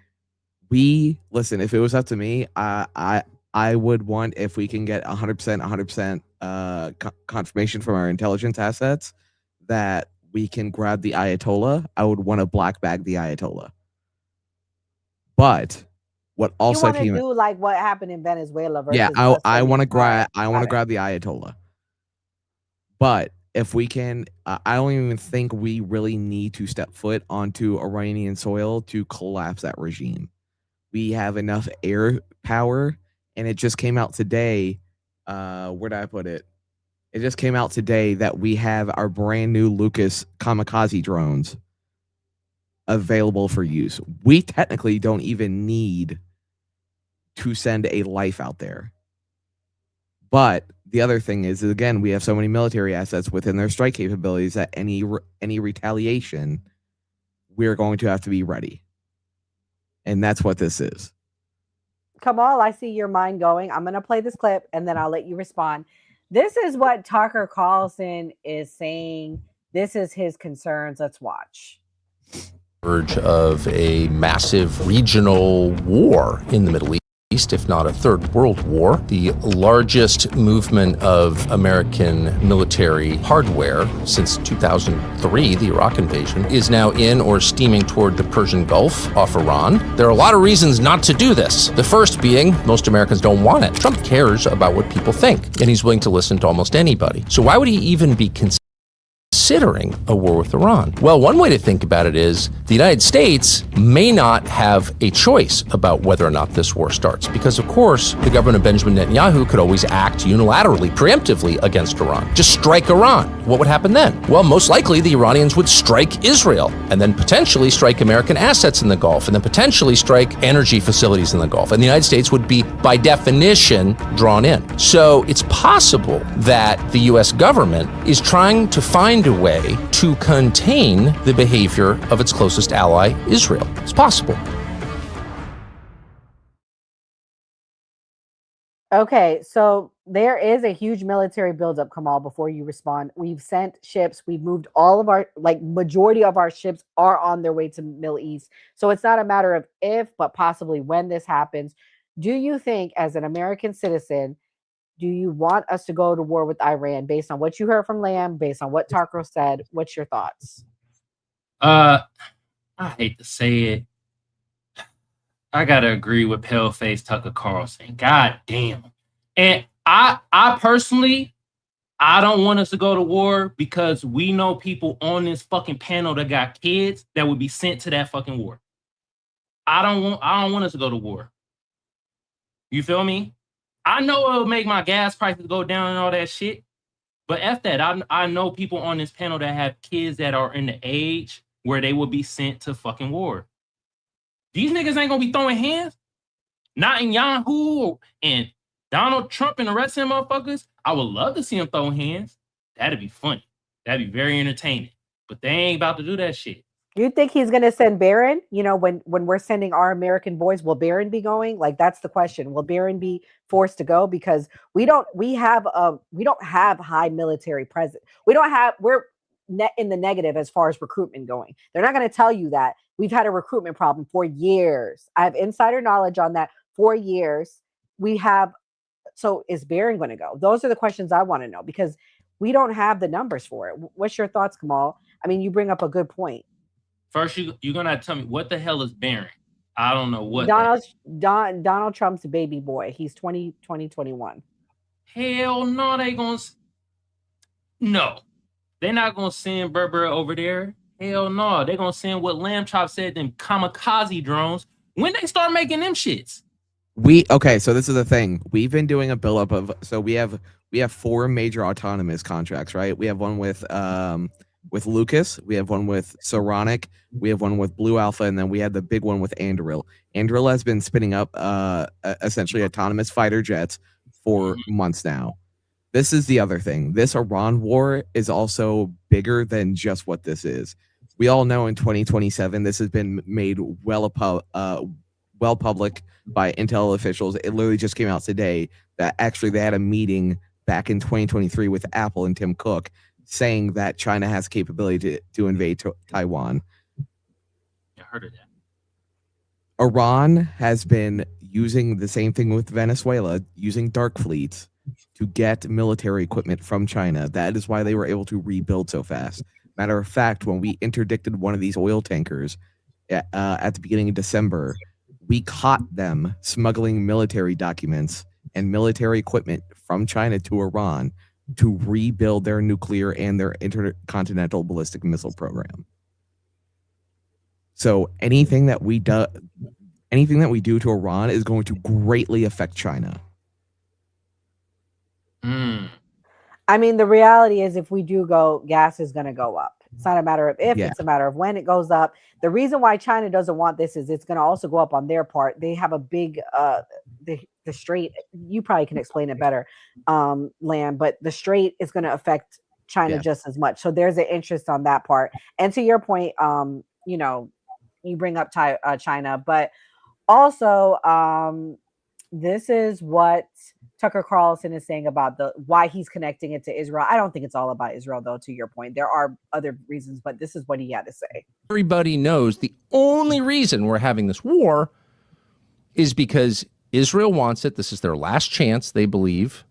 listen. If it was up to me, I would want, if we can get 100% confirmation from our intelligence assets that we can grab the Ayatollah, I would want to black bag the Ayatollah. But what also you want to do like what happened in Venezuela versus I want to grab the Ayatollah. But if we can, I don't even think we really need to step foot onto Iranian soil to collapse that regime. We have enough air power, and it just came out today. Where did I put it? It just came out today that we have our brand new Lucas kamikaze drones available for use. We technically don't even need to send a life out there. But the other thing is again, we have so many military assets within their strike capabilities that any retaliation, we're going to have to be ready. And that's what this is. Kamal, I see your mind going. I'm going to play this clip and then I'll let you respond. This is what Tucker Carlson is saying This is his concerns. Let's watch. Verge of a massive regional war in the Middle East, if not a third world war. The largest movement of American military hardware since 2003, the Iraq invasion, is now in or steaming toward the Persian Gulf off Iran. There are a lot of reasons not to do this. The first being most Americans don't want it. Trump cares about what people think, and he's willing to listen to almost anybody. So why would he even be considering a war with Iran? Well, one way to think about it is the United States may not have a choice about whether or not this war starts, because of course the government of Benjamin Netanyahu could always act unilaterally, preemptively against Iran. Just strike Iran. What would happen then? Well, most likely the Iranians would strike Israel, and then potentially strike American assets in the Gulf, and then potentially strike energy facilities in the Gulf. And the United States would be, by definition, drawn in. So it's possible that the US government is trying to find a way to contain the behavior of its closest ally, Israel. It's possible. Okay, so there is a huge military buildup, Kamal, before you respond. We've sent ships. We've moved all of our, majority of our ships are on their way to Middle East. So it's not a matter of if, but possibly when this happens. Do you think, as an American citizen, do you want us to go to war with Iran based on what you heard from Lamb, based on what Tarko said? What's your thoughts? I hate to say it. I gotta agree with Paleface Tucker Carlson. God damn. And I personally, I don't want us to go to war because we know people on this fucking panel that got kids that would be sent to that fucking war. I don't want us to go to war. You feel me? I know it'll make my gas prices go down and all that shit. But F that. I know people on this panel that have kids that are in the age where they will be sent to fucking war. These niggas ain't gonna be throwing hands. Not in Yahoo and Donald Trump and the rest of them motherfuckers. I would love to see them throw hands. That'd be funny. That'd be very entertaining. But they ain't about to do that shit. You think he's going to send Barron? You know, when we're sending our American boys, will Barron be going? Like, that's the question. Will Barron be forced to go? Because we don't have high military presence. We're in the negative as far as recruitment going. They're not going to tell you that. We've had a recruitment problem for years. I have insider knowledge on that. For years. So is Barron going to go? Those are the questions I want to know, because we don't have the numbers for it. What's your thoughts, Kamal? I mean, you bring up a good point. First, you're gonna have to tell me what the hell is Barron? I don't know what. Donald Trump's baby boy. He's 21. Hell no, they're not gonna send Berber over there. Hell no, they're gonna send what Lamb Chop said, them kamikaze drones. When they start making them shits. So this is the thing. We've been doing a buildup of, so we have 4 major autonomous contracts, right? We have one with Lucas, we have one with Saronic, we have one with Blue Alpha, and then we had the big one with Anduril. Anduril has been spinning up essentially autonomous fighter jets for months now. This is the other thing. This Iran war is also bigger than just what this is. We all know in 2027, this has been made well public by intel officials. It literally just came out today that actually they had a meeting back in 2023 with Apple and Tim Cook saying that China has capability to invade Taiwan. I heard of that. Iran has been using the same thing with Venezuela, using dark fleets to get military equipment from China. That is why they were able to rebuild so fast. Matter of fact, when we interdicted one of these oil tankers at the beginning of December, we caught them smuggling military documents and military equipment from China to Iran to rebuild their nuclear and their intercontinental ballistic missile program. So anything that we do to Iran is going to greatly affect China. I mean, the reality is, if we do go, gas is going to go up. It's not a matter of if, it's a matter of when it goes up. The reason why China doesn't want this is it's going to also go up on their part. They have a big, the strait, you probably can explain it better, Lamb, but the strait is going to affect China just as much. So there's an interest on that part. And to your point, you know, you bring up China, but also this is what Tucker Carlson is saying about why he's connecting it to Israel. I don't think it's all about Israel, though, to your point. There are other reasons, but this is what he had to say. Everybody knows the only reason we're having this war is because Israel wants it. This is their last chance, they believe.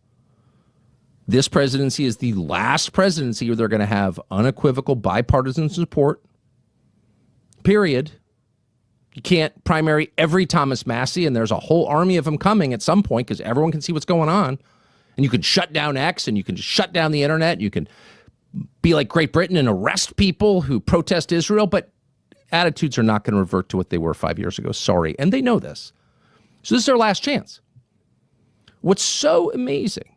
This presidency is the last presidency where they're going to have unequivocal bipartisan support. Period. You can't primary every Thomas Massey, and there's a whole army of them coming at some point because everyone can see what's going on. And you can shut down X, and you can just shut down the internet. You can be like Great Britain and arrest people who protest Israel, but attitudes are not going to revert to what they were 5 years ago. Sorry. And they know this. So this is their last chance. What's so amazing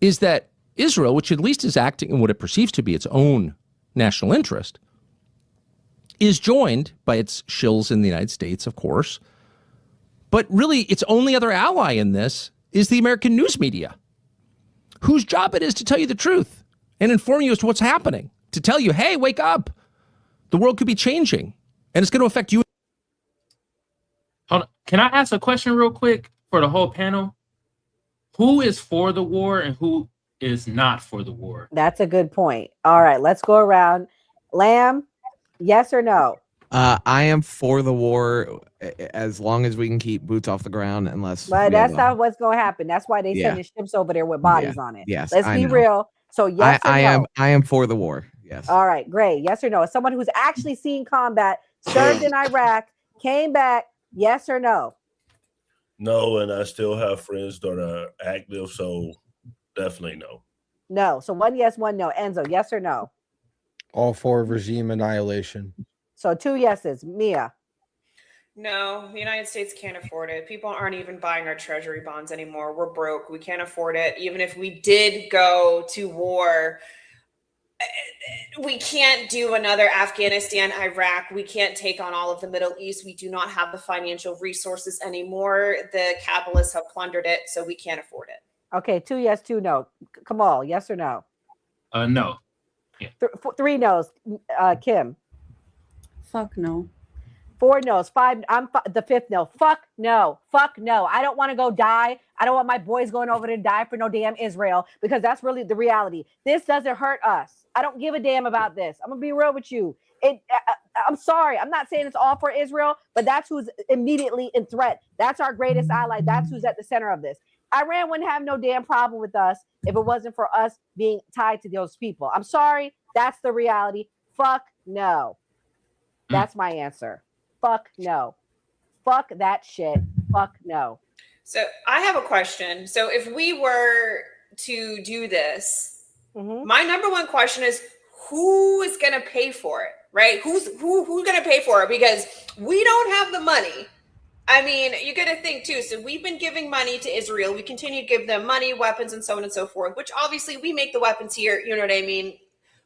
is that Israel, which at least is acting in what it perceives to be its own national interest, is joined by its shills in the United States, of course. But really, its only other ally in this is the American news media, whose job it is to tell you the truth and inform you as to what's happening, to tell you, hey, wake up. The world could be changing, and it's going to affect you. Hold on. Can I ask a question real quick for the whole panel? Who is for the war and who is not for the war? That's a good point. All right, let's go around. Lamb, yes or no? I am for the war as long as we can keep boots off the ground, unless. But that's not what's going to happen. That's why they Yeah. send the ships over there with bodies on it. Yes, Let's I be know. real. So yes or no? I am for the war. Yes. All right, great. Yes or no? As someone who's actually seen combat, served in Iraq, came back, yes or no? No, and I still have friends that are active, so definitely no. No. So one yes, one no. Enzo, yes or no? All for regime annihilation. So 2 yeses. Mia. No, the United States can't afford it. People aren't even buying our treasury bonds anymore. We're broke. We can't afford it. Even if we did go to war, we can't do another Afghanistan, Iraq. We can't take on all of the Middle East. We do not have the financial resources anymore. The capitalists have plundered it, so we can't afford it. Okay, 2 yes, 2 no. Kamal, yes or no? No. 3 no's. Kim. Fuck no. 4 no's. 5. I'm the 5th no. Fuck no. Fuck no. I don't want to go die. I don't want my boys going over to die for no damn Israel, because that's really the reality. This doesn't hurt us. I don't give a damn about this. I'm gonna be real with you. I'm sorry. I'm not saying it's all for Israel, but that's who's immediately in threat. That's our greatest ally. That's who's at the center of this. Iran wouldn't have no damn problem with us if it wasn't for us being tied to those people. I'm sorry. That's the reality. Fuck no. That's my answer. Fuck no. Fuck that shit. Fuck no. So I have a question. So if we were to do this, my number one question is, who is going to pay for it, right? Who's going to pay for it? Because we don't have the money. I mean, you got to think too. So we've been giving money to Israel. We continue to give them money, weapons, and so on and so forth, which obviously we make the weapons here. You know what I mean?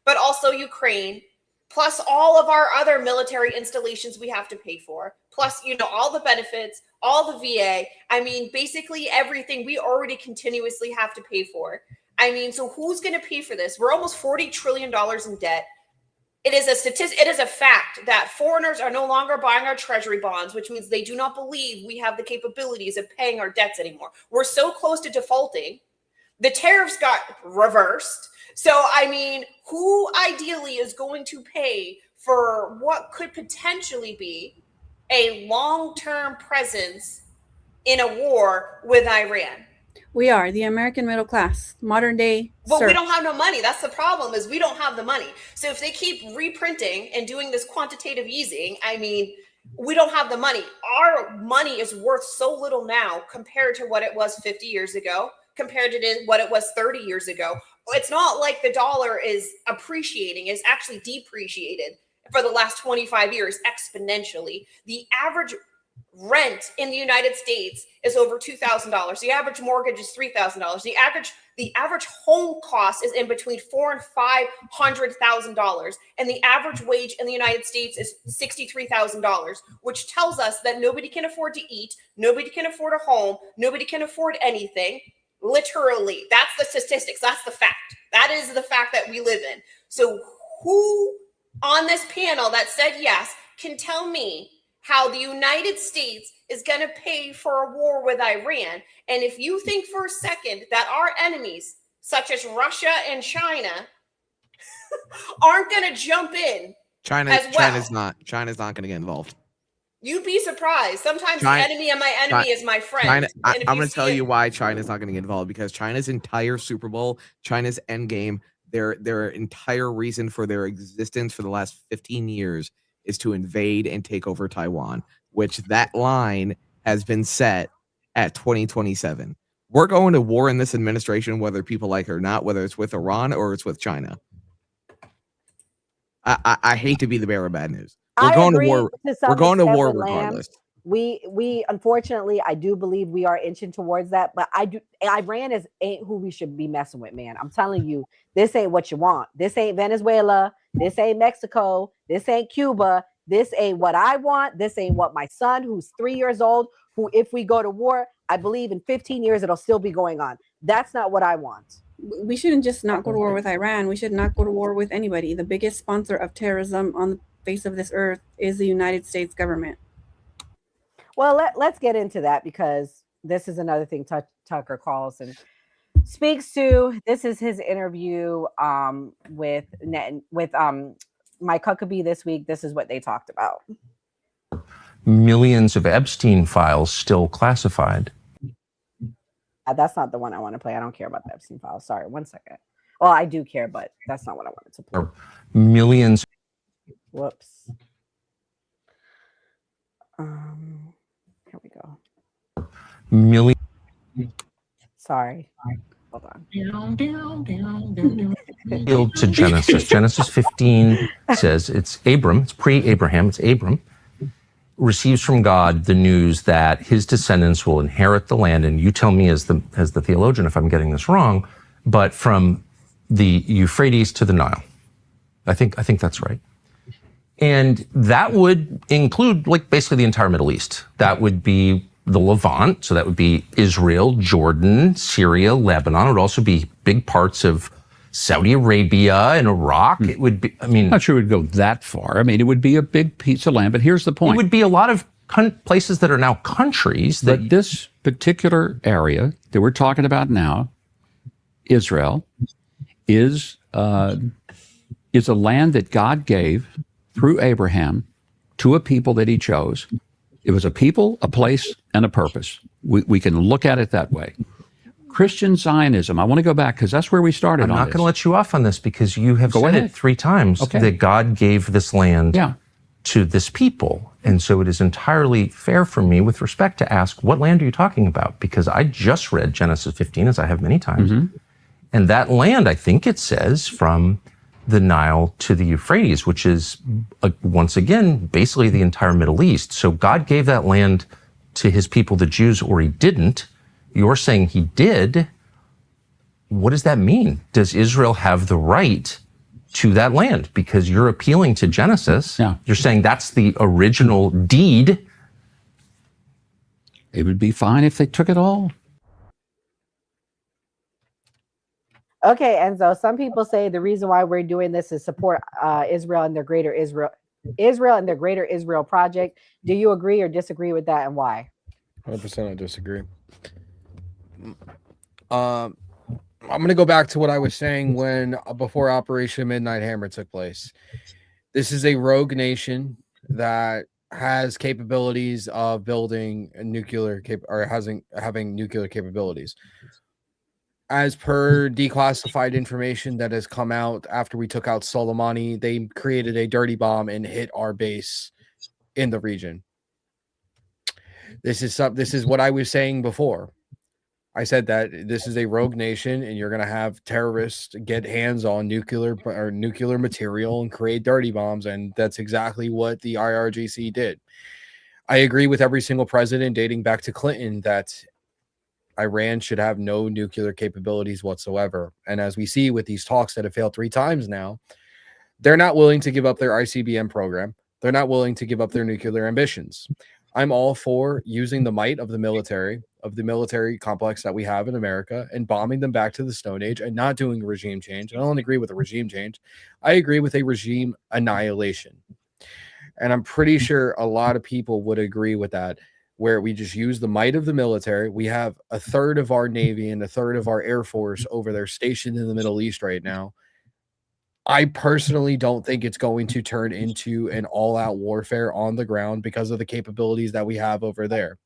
But also Ukraine, plus all of our other military installations we have to pay for, plus, all the benefits, all the VA. I mean, basically everything we already continuously have to pay for. I mean, so who's going to pay for this? We're almost $40 trillion in debt. It is a statistic. It is a fact that foreigners are no longer buying our treasury bonds, which means they do not believe we have the capabilities of paying our debts anymore. We're so close to defaulting. The tariffs got reversed. So, I mean, who ideally is going to pay for what could potentially be a long-term presence in a war with Iran? We are the American middle class, modern day. But we don't have no money. That's the problem, is we don't have the money. So if they keep reprinting and doing this quantitative easing, I mean, we don't have the money. Our money is worth so little now compared to what it was 50 years ago, compared to what it was 30 years ago. It's not like the dollar is appreciating. It's actually depreciated for the last 25 years exponentially. The average rent in the United States is over $2,000. The average mortgage is $3,000. The average home cost is in between $400,000 and $500,000, and the average wage in the United States is $63,000, which tells us that nobody can afford to eat, nobody can afford a home, nobody can afford anything. Literally, that's the statistics. That's the fact. That is the fact that we live in. So, who on this panel that said yes can tell me how the United States is going to pay for a war with Iran. And if you think for a second that our enemies, such as Russia and China, aren't going to jump in China's not going to get involved. you'd be surprised. Sometimes the enemy of my enemy is my friend. I'm going to tell you why China's not going to get involved, because China's entire Super Bowl, China's end game, their entire reason for their existence for the last 15 years is to invade and take over Taiwan, which that line has been set at 2027. We're going to war in this administration, whether people like it or not, whether it's with Iran or it's with China. I hate to be the bearer of bad news. We're going to war. We're going to war regardless. We unfortunately, I do believe we are inching towards that, but Iran ain't who we should be messing with, man. I'm telling you, this ain't what you want. This ain't Venezuela. This ain't Mexico. This ain't Cuba. This ain't what I want. This ain't what my son, who's 3 years old, who, if we go to war, I believe in 15 years it'll still be going on. That's not what I want. We shouldn't just not go to war with Iran. We should not go to war with anybody. The biggest sponsor of terrorism on the face of this earth is the United States government. Well, let's get into that, because this is another thing Tucker Carlson speaks to. This is his interview with Mike Huckabee this week. This is what they talked about. Millions of Epstein files still classified. That's not the one I want to play. I don't care about the Epstein files. Sorry, 1 second. Well, I do care, but that's not what I wanted to play. Millions. Whoops. Here we go. Million. Sorry. Hold on. To Genesis. Genesis 15 says it's Abram. It's pre-Abraham. It's Abram. Receives from God the news that his descendants will inherit the land, and you tell me as the theologian if I'm getting this wrong, but from the Euphrates to the Nile. I think that's right. And that would include like basically the entire Middle East. That would be the Levant, so that would be Israel, Jordan, Syria, Lebanon. It would also be big parts of Saudi Arabia and Iraq. It would be, I mean, I'm not sure it would go that far. I mean, it would be a big piece of land, but here's the point. It would be a lot of places that are now countries. But this particular area that we're talking about now, Israel, is a land that God gave through Abraham to a people that he chose. It was a people, a place, and a purpose. We can look at it that way. Christian Zionism, I want to go back because that's where we started. I'm not going to let you off on this because you have said it 3 times that God gave this land to this people. And so it is entirely fair for me with respect to ask, what land are you talking about? Because I just read Genesis 15, as I have many times. And that land, I think it says, from the Nile to the Euphrates, which is, once again, basically the entire Middle East. So God gave that land to his people, the Jews, or he didn't. You're saying he did. What does that mean? Does Israel have the right to that land? Because you're appealing to Genesis. You're saying that's the original deed. It would be fine if they took it all. Okay, and so some people say the reason why we're doing this is support Israel and their greater Israel and their greater Israel project. Do you agree or disagree with that, and why? 100% I disagree. I'm going to go back to what I was saying before Operation Midnight Hammer took place. This is a rogue nation that has capabilities of building having nuclear capabilities. As per declassified information that has come out after we took out Soleimani, they created a dirty bomb and hit our base in the region. This is what I was saying before. I said that this is a rogue nation, and you're going to have terrorists get hands on nuclear material and create dirty bombs, and that's exactly what the IRGC did. I agree with every single president dating back to Clinton that Iran should have no nuclear capabilities whatsoever. And as we see with these talks that have failed 3 times now, they're not willing to give up their ICBM program. They're not willing to give up their nuclear ambitions. I'm all for using the might of the military complex that we have in America and bombing them back to the Stone Age and not doing a regime change. I don't agree with a regime change. I agree with a regime annihilation. And I'm pretty sure a lot of people would agree with that. where we just use the might of the military. We have a third of our Navy and a third of our Air Force over there stationed in the Middle East right now. I personally don't think it's going to turn into an all-out warfare on the ground because of the capabilities that we have over there.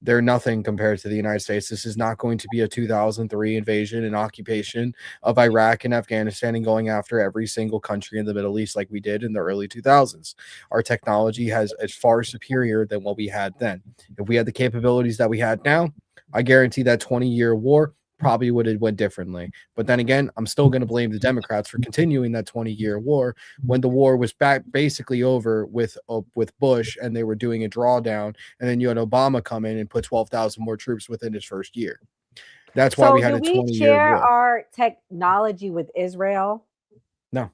They're nothing compared to the United States. This is not going to be a 2003 invasion and occupation of Iraq and Afghanistan and going after every single country in the Middle East like we did in the early 2000s. Our technology is far superior than what we had then. If we had the capabilities that we had now, I guarantee that 20-year war probably would have went differently. But then again, I'm still going to blame the Democrats for continuing that 20-year war when the war was basically over with Bush and they were doing a drawdown, and then you had Obama come in and put 12,000 more troops within his first year. That's why we had a 20-year war. Do we share our technology with Israel? No.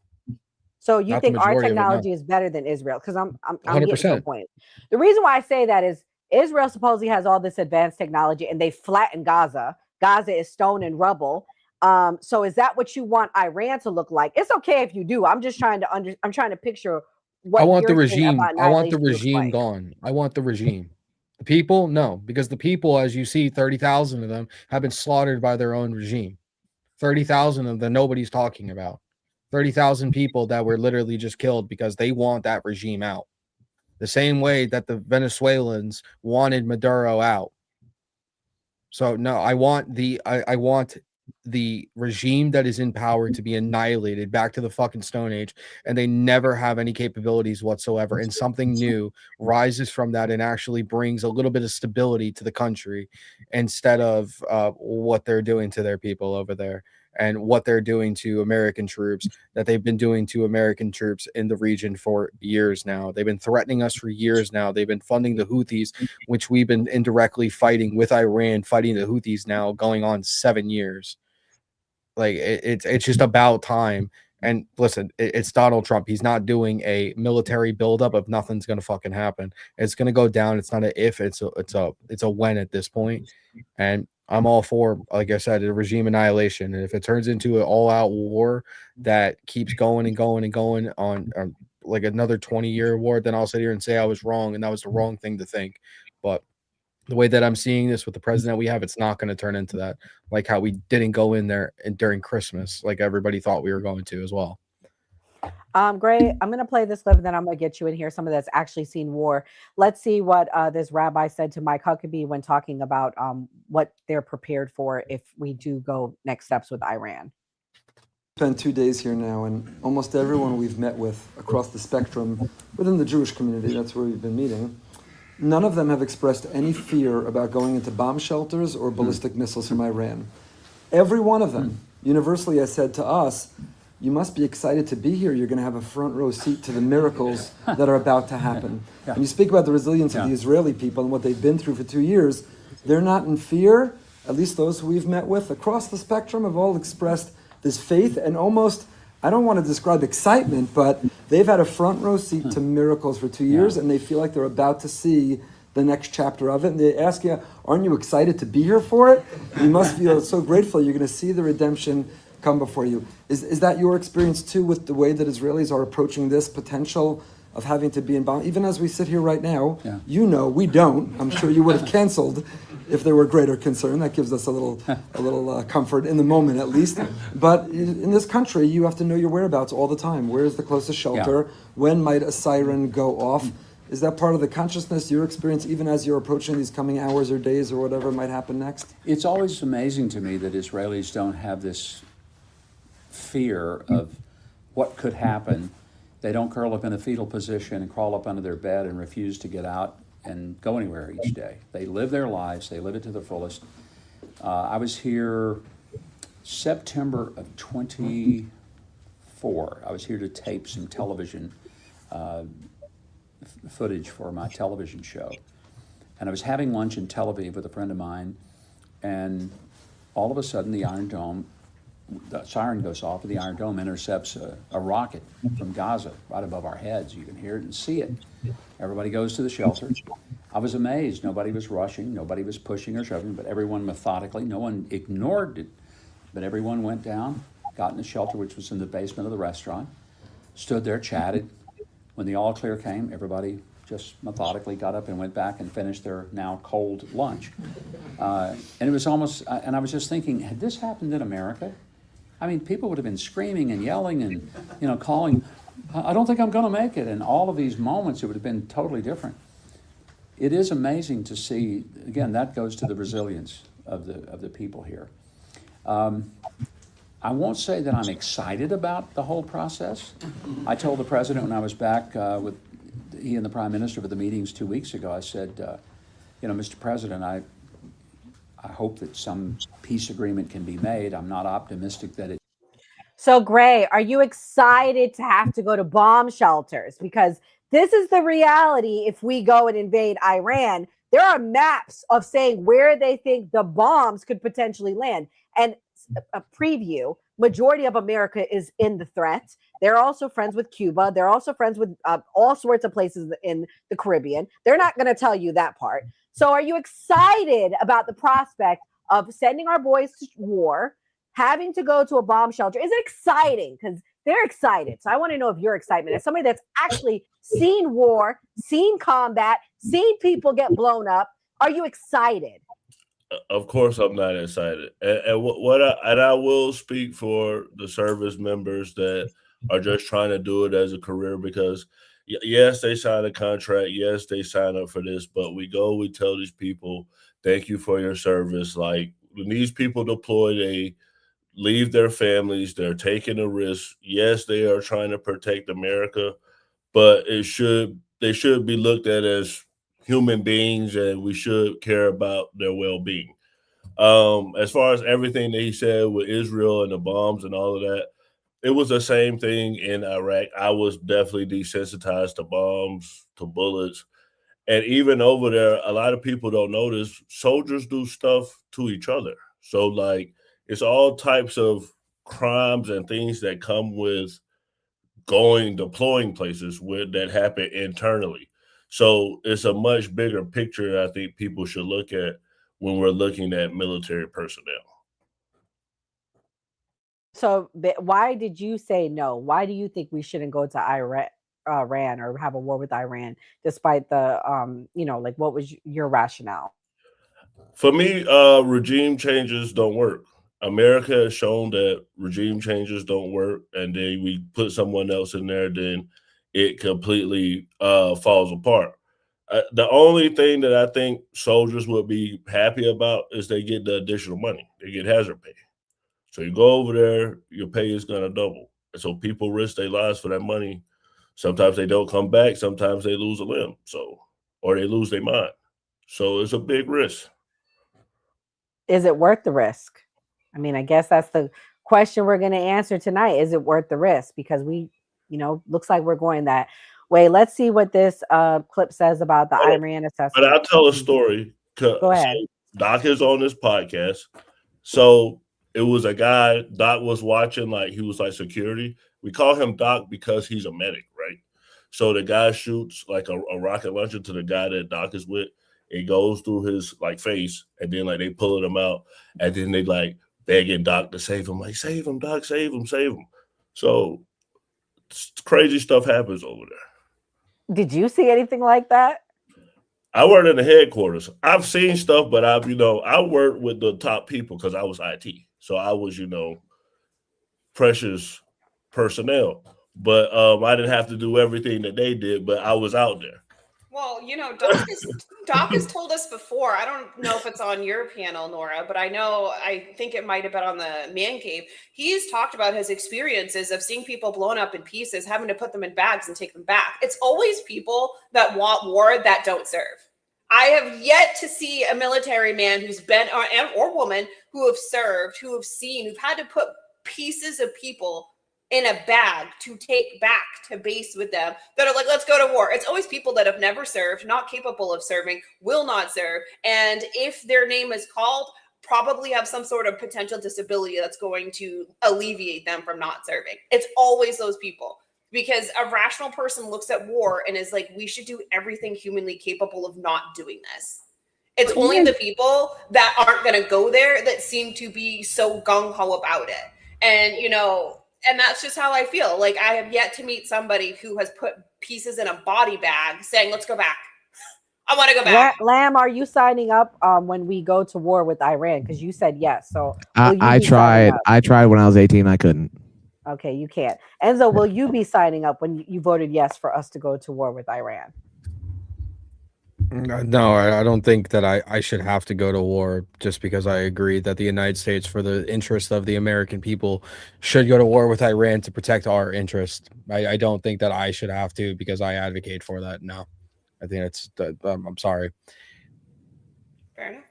So you Not think the our majority of it, no. technology is better than Israel? Because I'm getting to 100%. a point. The reason why I say that is Israel supposedly has all this advanced technology and they flattened Gaza. Gaza is stone and rubble. So is that what you want Iran to look like? It's okay if you do. I'm just trying to I'm trying to picture what I want the you're saying regime. about I want the annihilation looks regime like. gone. I want the regime. The people, no, because the people, as you see, 30,000 of them have been slaughtered by their own regime. 30,000 of them nobody's talking about. 30,000 people that were literally just killed because they want that regime out. The same way that the Venezuelans wanted Maduro out. So no, I want the regime that is in power to be annihilated back to the fucking Stone Age, and they never have any capabilities whatsoever. And something new rises from that and actually brings a little bit of stability to the country instead of what they're doing to their people over there and what they're doing to American troops that they've been doing to American troops in the region for years now. They've been threatening us for years now. They've been funding the Houthis, which we've been indirectly fighting with Iran, fighting the Houthis now going on 7 years. Like it's just about time. And listen, it's Donald Trump. He's not doing a military buildup if nothing's gonna fucking happen. It's gonna go down. It's not an if, it's a when at this point. And I'm all for, like I said, a regime annihilation. And if it turns into an all-out war that keeps going and going and going on like another 20-year war, then I'll sit here and say I was wrong and that was the wrong thing to think. But the way that I'm seeing this with the president we have, it's not going to turn into that, like how we didn't go in there during Christmas like everybody thought we were going to as well. Gray, I'm going to play this clip and then I'm going to get you in here, someone that's actually seen war. Let's see what this rabbi said to Mike Huckabee when talking about what they're prepared for if we do go next steps with Iran. Spent 2 days here now, and almost everyone we've met with across the spectrum within the Jewish community, that's where we've been meeting, none of them have expressed any fear about going into bomb shelters or ballistic missiles from Iran. Every one of them universally has said to us, you must be excited to be here. You're going to have a front row seat to the miracles that are about to happen. Yeah. And you speak about the resilience of the Israeli people and what they've been through for 2 years. They're not in fear. At least those who we've met with across the spectrum have all expressed this faith and almost, I don't want to describe excitement, but they've had a front row seat to miracles for 2 years, and they feel like they're about to see the next chapter of it. And they ask you, aren't you excited to be here for it? You must feel so grateful. You're going to see the redemption come before you. Is that your experience too with the way that Israelis are approaching this potential of having to be in bomb? Even as we sit here right now, you know, we don't. I'm sure you would have canceled if there were greater concern. That gives us a little comfort in the moment at least. But in this country, you have to know your whereabouts all the time. Where is the closest shelter? When might a siren go off? Is that part of the consciousness, your experience, even as you're approaching these coming hours or days or whatever might happen next? It's always amazing to me that Israelis don't have this fear of what could happen. They don't curl up in a fetal position and crawl up under their bed and refuse to get out and go anywhere each day. They live their lives. They live it to the fullest. I was here September of 24. I was here to tape some television footage for my television show. And I was having lunch in Tel Aviv with a friend of mine, and all of a sudden the Iron Dome, the siren goes off and the Iron Dome intercepts a rocket from Gaza right above our heads. You can hear it and see it. Everybody goes to the shelter. I was amazed. Nobody was rushing. Nobody was pushing or shoving, but everyone methodically, no one ignored it, but everyone went down, got in the shelter, which was in the basement of the restaurant, stood there, chatted. When the all clear came, everybody just methodically got up and went back and finished their now cold lunch. And it was almost, and I was just thinking, had this happened in America? I mean, people would have been screaming and yelling and, calling, I don't think I'm going to make it. And all of these moments, it would have been totally different. It is amazing to see, again, that goes to the resilience of the people here. I won't say that I'm excited about the whole process. I told the president when I was back with he and the prime minister for the meetings 2 weeks ago, I said, Mr. President, I hope that some peace agreement can be made. I'm not optimistic that it. So, Gray, are you excited to have to go to bomb shelters? Because this is the reality. If we go and invade Iran, there are maps of saying where they think the bombs could potentially land. And a preview, majority of America is in the threat. They're also friends with Cuba. They're also friends with all sorts of places in the Caribbean. They're not going to tell you that part. So are you excited about the prospect of sending our boys to war, having to go to a bomb shelter? Is it exciting? Because they're excited. So I want to know if your excitement, as somebody that's actually seen war, seen combat, seen people get blown up, are you excited? Of course, I'm not excited, and I will speak for the service members that are just trying to do it as a career because, yes, they sign a contract, yes, they sign up for this, but we tell these people, thank you for your service. Like when these people deploy, they leave their families, they're taking a risk. Yes, they are trying to protect America, but they should be looked at as human beings, and we should care about their well-being. As far as everything that he said with Israel and the bombs and all of that, it was the same thing in Iraq. I was definitely desensitized to bombs, to bullets. And even over there, a lot of people don't notice soldiers do stuff to each other. So like it's all types of crimes and things that come with deploying places that happen internally. So it's a much bigger picture I think people should look at when we're looking at military personnel. So why did you say no? Why do you think we shouldn't go to Iran or have a war with Iran, despite the, what was your rationale? For me, regime changes don't work. America has shown that regime changes don't work, and then we put someone else in there, then it completely falls apart. The only thing that I think soldiers would be happy about is they get the additional money. They get hazard pay. So you go over there, your pay is going to double. And so people risk their lives for that money. Sometimes they don't come back. Sometimes they lose a limb. Or they lose their mind. So it's a big risk. Is it worth the risk? I mean, I guess that's the question we're going to answer tonight. Is it worth the risk? Because we, looks like we're going that way. Let's see what this clip says about the Iran assessment. But I'll tell a story. Go ahead. So Doc is on this podcast. So it was a guy Doc was watching, like he was like security. We call him Doc because he's a medic, right? So the guy shoots like a rocket launcher to the guy that Doc is with. It goes through his like face, and then like they pulling him out, and then they like begging Doc to save him, like save him, Doc, save him, save him. So crazy stuff happens over there. Did you see anything like that? I worked in the headquarters. I've seen stuff, but I worked with the top people because I was IT. So I was, precious personnel. But I didn't have to do everything that they did, but I was out there. Well, Doc has told us before. I don't know if it's on your panel, Nora, but I think it might have been on the Man Cave. He's talked about his experiences of seeing people blown up in pieces, having to put them in bags and take them back. It's always people that want war that don't serve. I have yet to see a military man who's been or woman who have served, who have seen, who've had to put pieces of people in a bag to take back to base with them that are like, let's go to war. It's always people that have never served, not capable of serving, will not serve. And if their name is called, probably have some sort of potential disability that's going to alleviate them from not serving. It's always those people, because a rational person looks at war and is like, we should do everything humanly capable of not doing this. It's only the people that aren't going to go there that seem to be so gung-ho about it. And, And that's just how I feel. Like, I have yet to meet somebody who has put pieces in a body bag saying, let's go back. I want to go back. Lamb, are you signing up when we go to war with Iran? Because you said yes. So will you I be signing tried. up? I tried when I was 18. I couldn't. Okay, you can't. Enzo, will you be signing up when you voted yes for us to go to war with Iran? No, I don't think that I should have to go to war just because I agree that the United States, for the interest of the American people, should go to war with Iran to protect our interest. I don't think that I should have to because I advocate for that. No, I think it's, I'm sorry. Fair enough.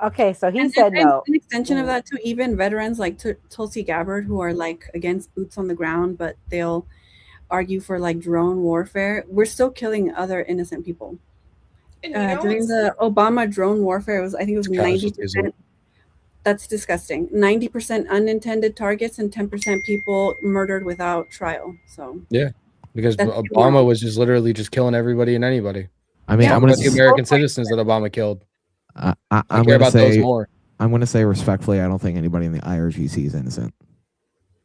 Okay, so he And said no. An extension of that to even veterans like Tulsi Gabbard, who are like against boots on the ground, but they'll argue for like drone warfare. We're still killing other innocent people. During the Obama drone warfare, I think it was 90%. That's disgusting. 90% unintended targets and 10% people murdered without trial. So Yeah, because Obama was just literally just killing everybody and anybody. I mean, I'm about gonna the American citizens that Obama killed. I'm care gonna about say those more. I'm gonna say respectfully, I don't think anybody in the IRGC is innocent.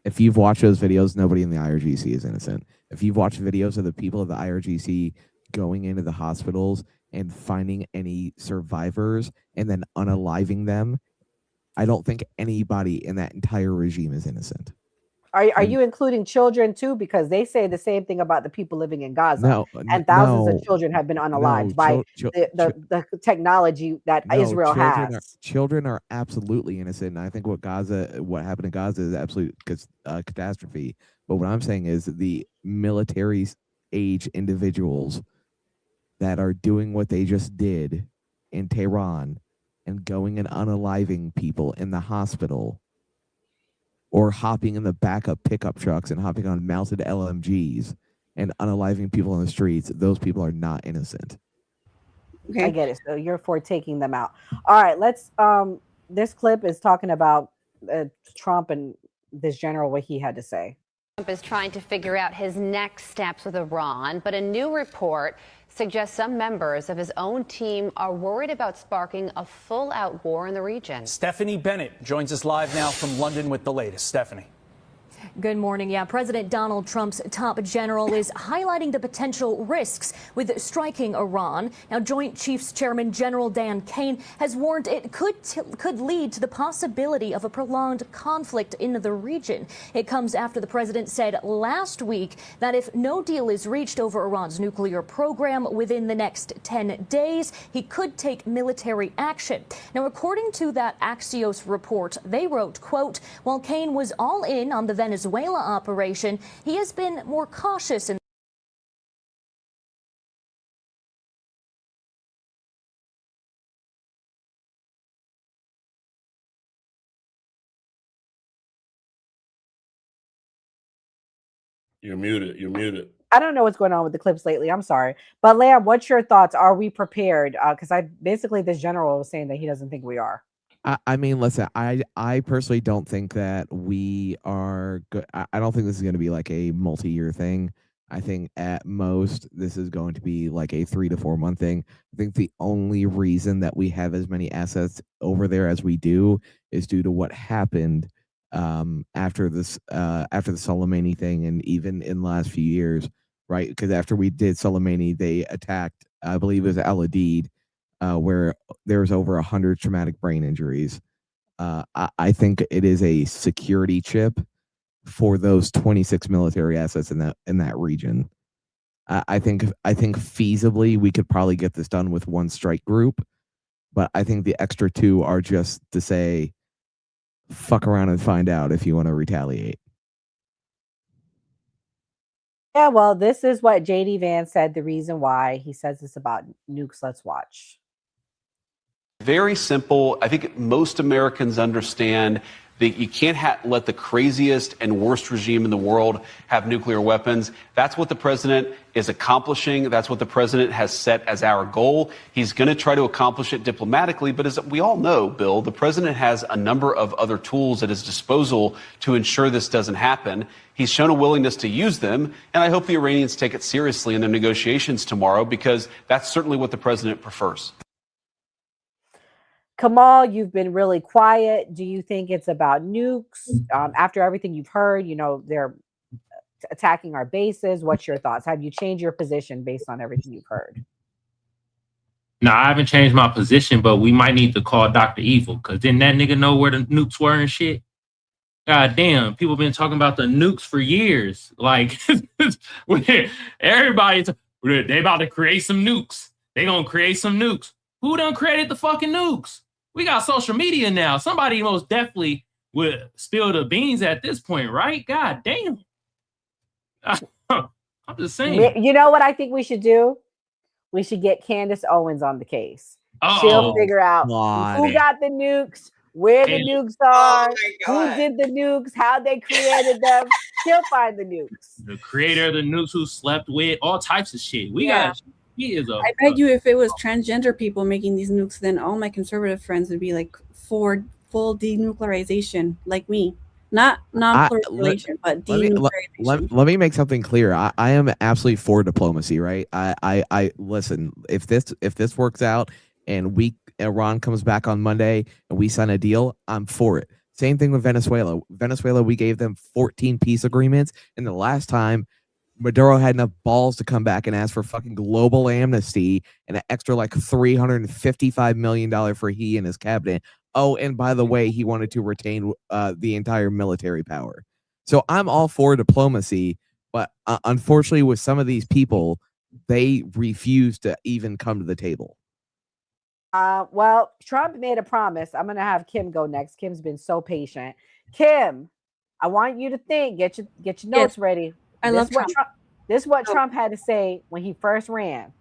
If you've watched those videos, nobody in the IRGC is innocent. If you've watched videos of the people of the IRGC going into the hospitals and finding any survivors and then unaliving them, I don't think anybody in that entire regime is innocent. Are you including children too? Because they say the same thing about the people living in Gaza. No, and thousands of children have been unalived by the technology that Israel has. Children are absolutely innocent. And I think what happened in Gaza is absolute catastrophe. But what I'm saying is the military age individuals that are doing what they just did in Tehran and going and unaliving people in the hospital or hopping in the back of pickup trucks and hopping on mounted LMGs and unaliving people on the streets, those people are not innocent. Okay. I get it. So you're for taking them out. All right, let's this clip is talking about Trump and this general, what he had to say. Trump is trying to figure out his next steps with Iran, but a new report suggests some members of his own team are worried about sparking a full-out war in the region. Stephanie Bennett joins us live now from London with the latest. Stephanie. Good morning. Yeah, President Donald Trump's top general is highlighting the potential risks with striking Iran. Now, Joint Chiefs Chairman General Dan Kane has warned it could lead to the possibility of a prolonged conflict in the region. It comes after the president said last week that if no deal is reached over Iran's nuclear program within the next 10 days, he could take military action. Now, according to that Axios report, they wrote, quote, while Kane was all in on the Venezuela operation, he has been more cautious in You're muted. You're muted. I don't know what's going on with the clips lately. I'm sorry. But Lamb, what's your thoughts? Are we prepared? Because this general was saying that he doesn't think we are. I mean, listen, I personally don't think that we are good. I don't think this is going to be like a multi-year thing. I think at most this is going to be like a 3 to 4 month thing. I think the only reason that we have as many assets over there as we do is due to what happened after the Soleimani thing, and even in the last few years, right? Because after we did Soleimani, they attacked, I believe it was Al Adid, where there was over 100 traumatic brain injuries. I think it is a security chip for those 26 military assets in that region. I think feasibly we could probably get this done with one strike group, but I think the extra 2 are just to say, fuck around and find out if you want to retaliate. Yeah, well, this is what JD Vance said. The reason why he says this about nukes. Let's watch. Very simple. I think most Americans understand that you can't let the craziest and worst regime in the world have nuclear weapons. That's what the president is accomplishing. That's what the president has set as our goal. He's going to try to accomplish it diplomatically. But as we all know, Bill, the president has a number of other tools at his disposal to ensure this doesn't happen. He's shown a willingness to use them. And I hope the Iranians take it seriously in their negotiations tomorrow, because that's certainly what the president prefers. Kamal, you've been really quiet. Do you think it's about nukes? After everything you've heard, they're attacking our bases. What's your thoughts? Have you changed your position based on everything you've heard? No, I haven't changed my position, but we might need to call Dr. Evil, because didn't that nigga know where the nukes were and shit? God damn, people been talking about the nukes for years. Like, everybody's, they about to create some nukes. They gonna create some nukes. Who done created the fucking nukes? We got social media now. Somebody most definitely would spill the beans at this point, right? God damn. I'm just saying. You know what I think we should do? We should get Candace Owens on the case. Uh-oh. She'll figure out who got the nukes, where the nukes are, who did the nukes, how they created them. She'll find the nukes. The creator of the nukes, who slept with, all types of shit. I bet you if it was transgender people making these nukes, then all my conservative friends would be like for full denuclearization, like me. Not non-proliferation, but denuclearization. Let me make something clear. I am absolutely for diplomacy, right? I listen. If this works out and Iran comes back on Monday and we sign a deal, I'm for it. Same thing with Venezuela. We gave them 14 peace agreements, and the last time Maduro had enough balls to come back and ask for fucking global amnesty and an extra like $355 million for he and his cabinet. Oh, and by the way, he wanted to retain the entire military power. So I'm all for diplomacy, but unfortunately with some of these people, they refuse to even come to the table. Well, Trump made a promise. I'm going to have Kim go next. Kim's been so patient. Kim, I want you to think, get your notes ready. I love Trump. This is what Trump had to say when he first ran.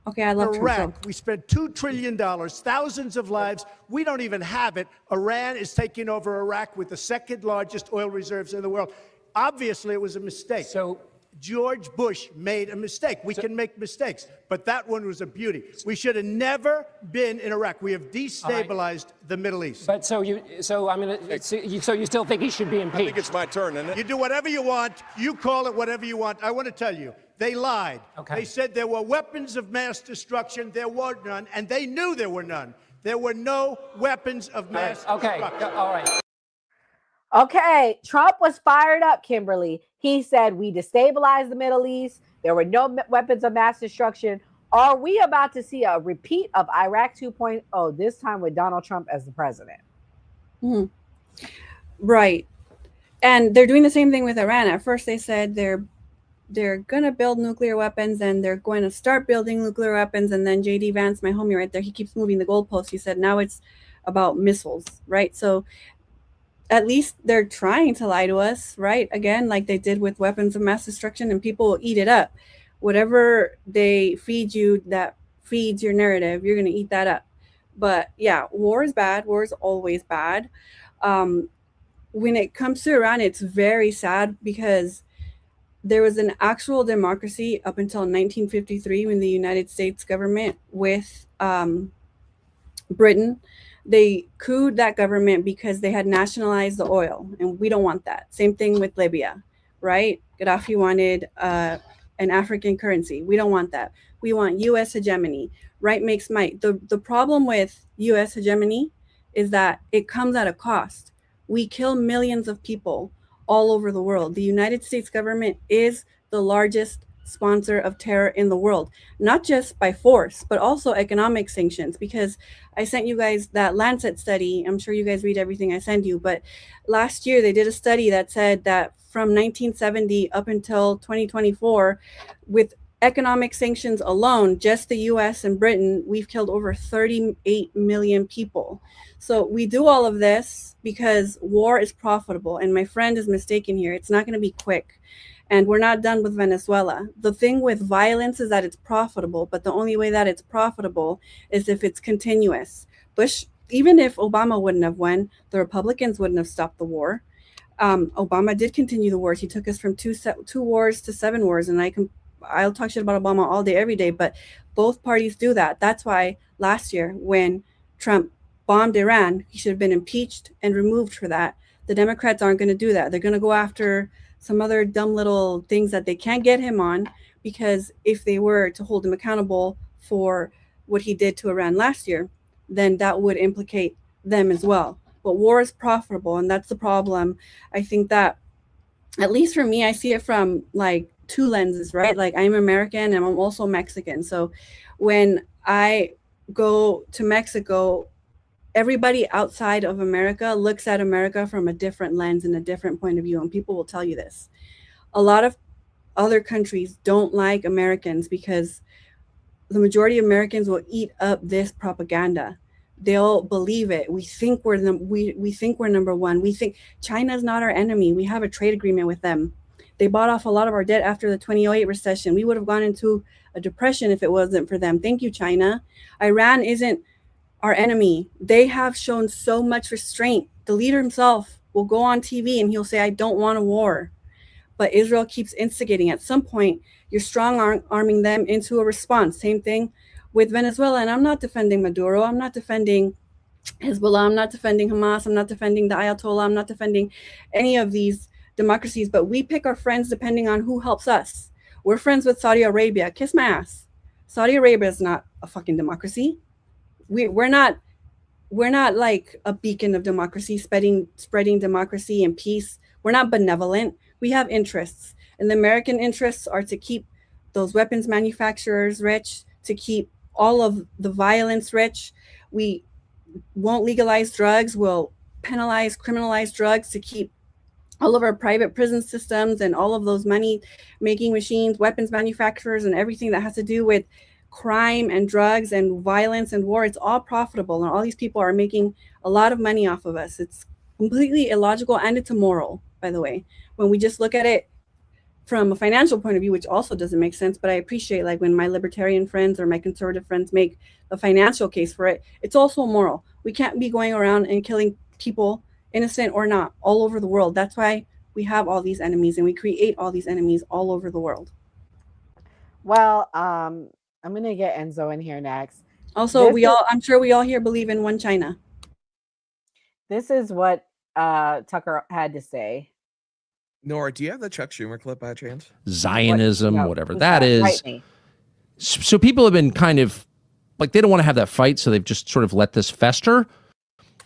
Okay, I love Iraq, we spent $2 trillion, thousands of lives. We don't even have it. Iran is taking over Iraq with the second largest oil reserves in the world. Obviously, it was a mistake. So George Bush made a mistake. We can make mistakes, but that one was a beauty. We should have never been in Iraq. We have destabilized the Middle East. But so you still think he should be impeached? I think it's my turn, isn't it? You do whatever you want. You call it whatever you want. I want to tell you, they lied. Okay. They said there were weapons of mass destruction. There were none, and they knew there were none. There were no weapons of mass destruction. All right. Okay, Trump was fired up, Kimberly. He said we destabilized the Middle East. There were no weapons of mass destruction. Are we about to see a repeat of Iraq 2.0, this time with Donald Trump as the president? Right. And they're doing the same thing with Iran. At first they said they're going to build nuclear weapons and they're going to start building nuclear weapons. And then J.D. Vance, my homie right there, he keeps moving the goalposts. He said now it's about missiles, right? So at least they're trying to lie to us, right? Again, like they did with weapons of mass destruction, and people will eat it up. Whatever they feed you that feeds your narrative, you're going to eat that up. But yeah, war is bad. War is always bad. When it comes to Iran, it's very sad because there was an actual democracy up until 1953 when the United States government with Britain, they couped that government because they had nationalized the oil, and we don't want that. Same thing with Libya, right? Gaddafi wanted an African currency. We don't want that. We want U.S. hegemony. Right makes might. The problem with U.S. hegemony is that it comes at a cost. We kill millions of people all over the world. The United States government is the largest sponsor of terror in the world, not just by force, but also economic sanctions. Because I sent you guys that Lancet study. I'm sure you guys read everything I send you, but last year they did a study that said that from 1970 up until 2024, with economic sanctions alone, just the US and Britain, we've killed over 38 million people. So we do all of this because war is profitable. And my friend is mistaken here. It's not going to be quick. And we're not done with Venezuela. The thing with violence is that it's profitable, but the only way that it's profitable is if it's continuous. Bush, even if Obama wouldn't have won, the Republicans wouldn't have stopped the war. Obama did continue the wars. He took us from two wars to 7 wars. And I'll talk shit about Obama all day, every day, but both parties do that. That's why last year when Trump bombed Iran, he should have been impeached and removed for that. The Democrats aren't going to do that. They're going to go after some other dumb little things that they can't get him on, because if they were to hold him accountable for what he did to Iran last year, then that would implicate them as well. But war is profitable, and that's the problem. I think that, at least for me, I see it from like two lenses, right? Like, I'm American and I'm also Mexican. So when I go to Mexico, everybody outside of America looks at America from a different lens and a different point of view. And people will tell you this. A lot of other countries don't like Americans because the majority of Americans will eat up this propaganda. They'll believe it. We think we're we think we're number one. We think China's not our enemy. We have a trade agreement with them. They bought off a lot of our debt after the 2008 recession. We would have gone into a depression if it wasn't for them. Thank you, China. Iran isn't our enemy. They have shown so much restraint. The leader himself will go on TV and he'll say, I don't want a war. But Israel keeps instigating. At some point, you're strong-arming them into a response. Same thing with Venezuela. And I'm not defending Maduro. I'm not defending Hezbollah. I'm not defending Hamas. I'm not defending the Ayatollah. I'm not defending any of these democracies. But we pick our friends depending on who helps us. We're friends with Saudi Arabia. Kiss my ass. Saudi Arabia is not a fucking democracy. We're not like a beacon of democracy, spreading democracy and peace. We're not benevolent. We have interests, and the American interests are to keep those weapons manufacturers rich, to keep all of the violence rich. We won't legalize drugs. We'll criminalize drugs to keep all of our private prison systems and all of those money-making machines, weapons manufacturers, and everything that has to do with crime and drugs and violence and war. It's all profitable, and all these people are making a lot of money off of us. It's completely illogical, and it's immoral, by the way, when we just look at it from a financial point of view, which also doesn't make sense. But I appreciate, like, when my libertarian friends or my conservative friends make the financial case for it, it's also immoral. We can't be going around and killing people, innocent or not, all over the world. That's why we have all these enemies, and we create all these enemies all over the world. Well, I'm gonna get Enzo in here next. Also, I'm sure we all here believe in one China. This is what Tucker had to say. Nora, do you have the Chuck Schumer clip by chance? Zionism, whatever that is. So people have been kind of like, they don't want to have that fight, so they've just sort of let this fester.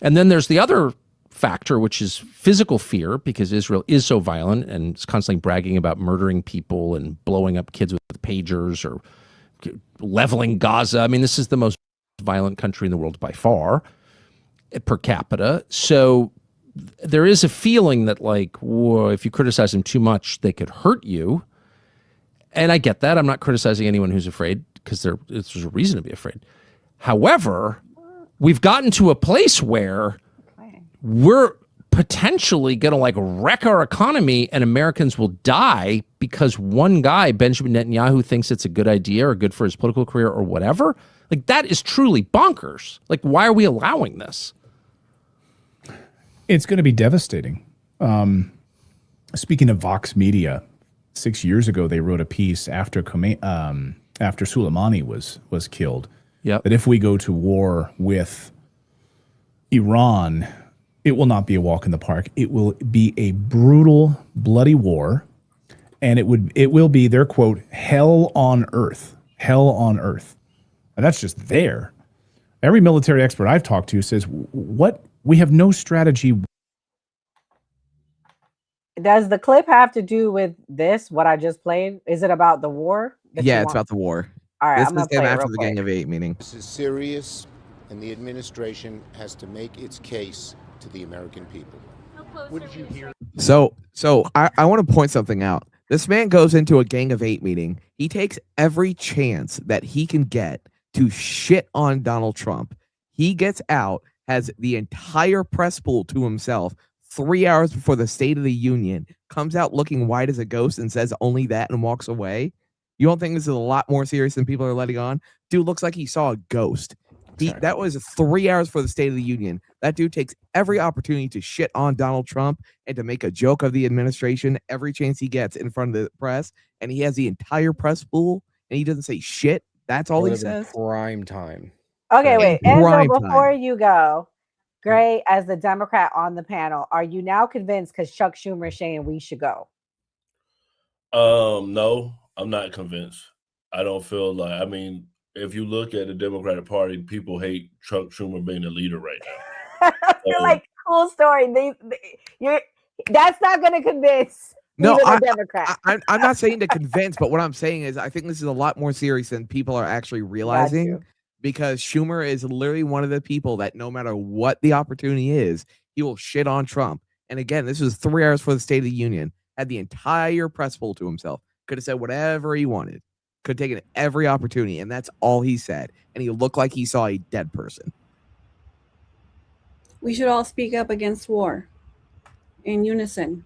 And then there's the other factor, which is physical fear, because Israel is so violent and is constantly bragging about murdering people and blowing up kids with pagers or leveling Gaza. I mean, this is the most violent country in the world by far per capita. So there is a feeling that, like, whoa, if you criticize them too much, they could hurt you. And I get that. I'm not criticizing anyone who's afraid, because there's a reason to be afraid. However, we've gotten to a place where we're potentially going to, like, wreck our economy, and Americans will die because one guy, Benjamin Netanyahu, thinks it's a good idea or good for his political career or whatever. Like, that is truly bonkers. Like, why are we allowing this? It's going to be devastating. Speaking of Vox Media, 6 years ago, they wrote a piece after Soleimani was killed. Yep. That if we go to war with Iran, it will not be a walk in the park. It will be a brutal, bloody war, and it will be their quote, hell on earth. Hell on earth. And that's just there. Every military expert I've talked to says, we have no strategy. Does the clip have to do with this, what I just played? Is it about the war? Yeah, it's about the war. All right, this I'm gonna is them play it after real the quick. Gang of Eight meeting. This is serious, and the administration has to make its case to the American people. What did you hear? So I want to point something out. This man goes into a Gang of Eight meeting. He takes every chance that he can get to shit on Donald Trump. He gets out, has the entire press pool to himself 3 hours before the State of the Union, comes out looking white as a ghost and says only that and walks away. You don't think this is a lot more serious than people are letting on? Dude looks like he saw a ghost. That was 3 hours for the State of the Union. That dude takes every opportunity to shit on Donald Trump and to make a joke of the administration every chance he gets in front of the press. And he has the entire press pool and he doesn't say shit. That's all he says. Prime time. Okay, wait. Enzo, Prime before time. you go, Gray, as the Democrat on the panel, are you now convinced because Chuck Schumer is saying we should go? No, I'm not convinced. I don't feel like, if you look at the Democratic Party, people hate Chuck Schumer being the leader right now. You're like, cool story. That's not going to convince No, even a Democrat. I'm not saying to convince, but what I'm saying is I think this is a lot more serious than people are actually realizing, because Schumer is literally one of the people that no matter what the opportunity is, he will shit on Trump. And again, this was 3 hours for the State of the Union, had the entire press poll to himself, could have said whatever he wanted, could have taken every opportunity, and that's all he said. And he looked like he saw a dead person. We should all speak up against war in unison.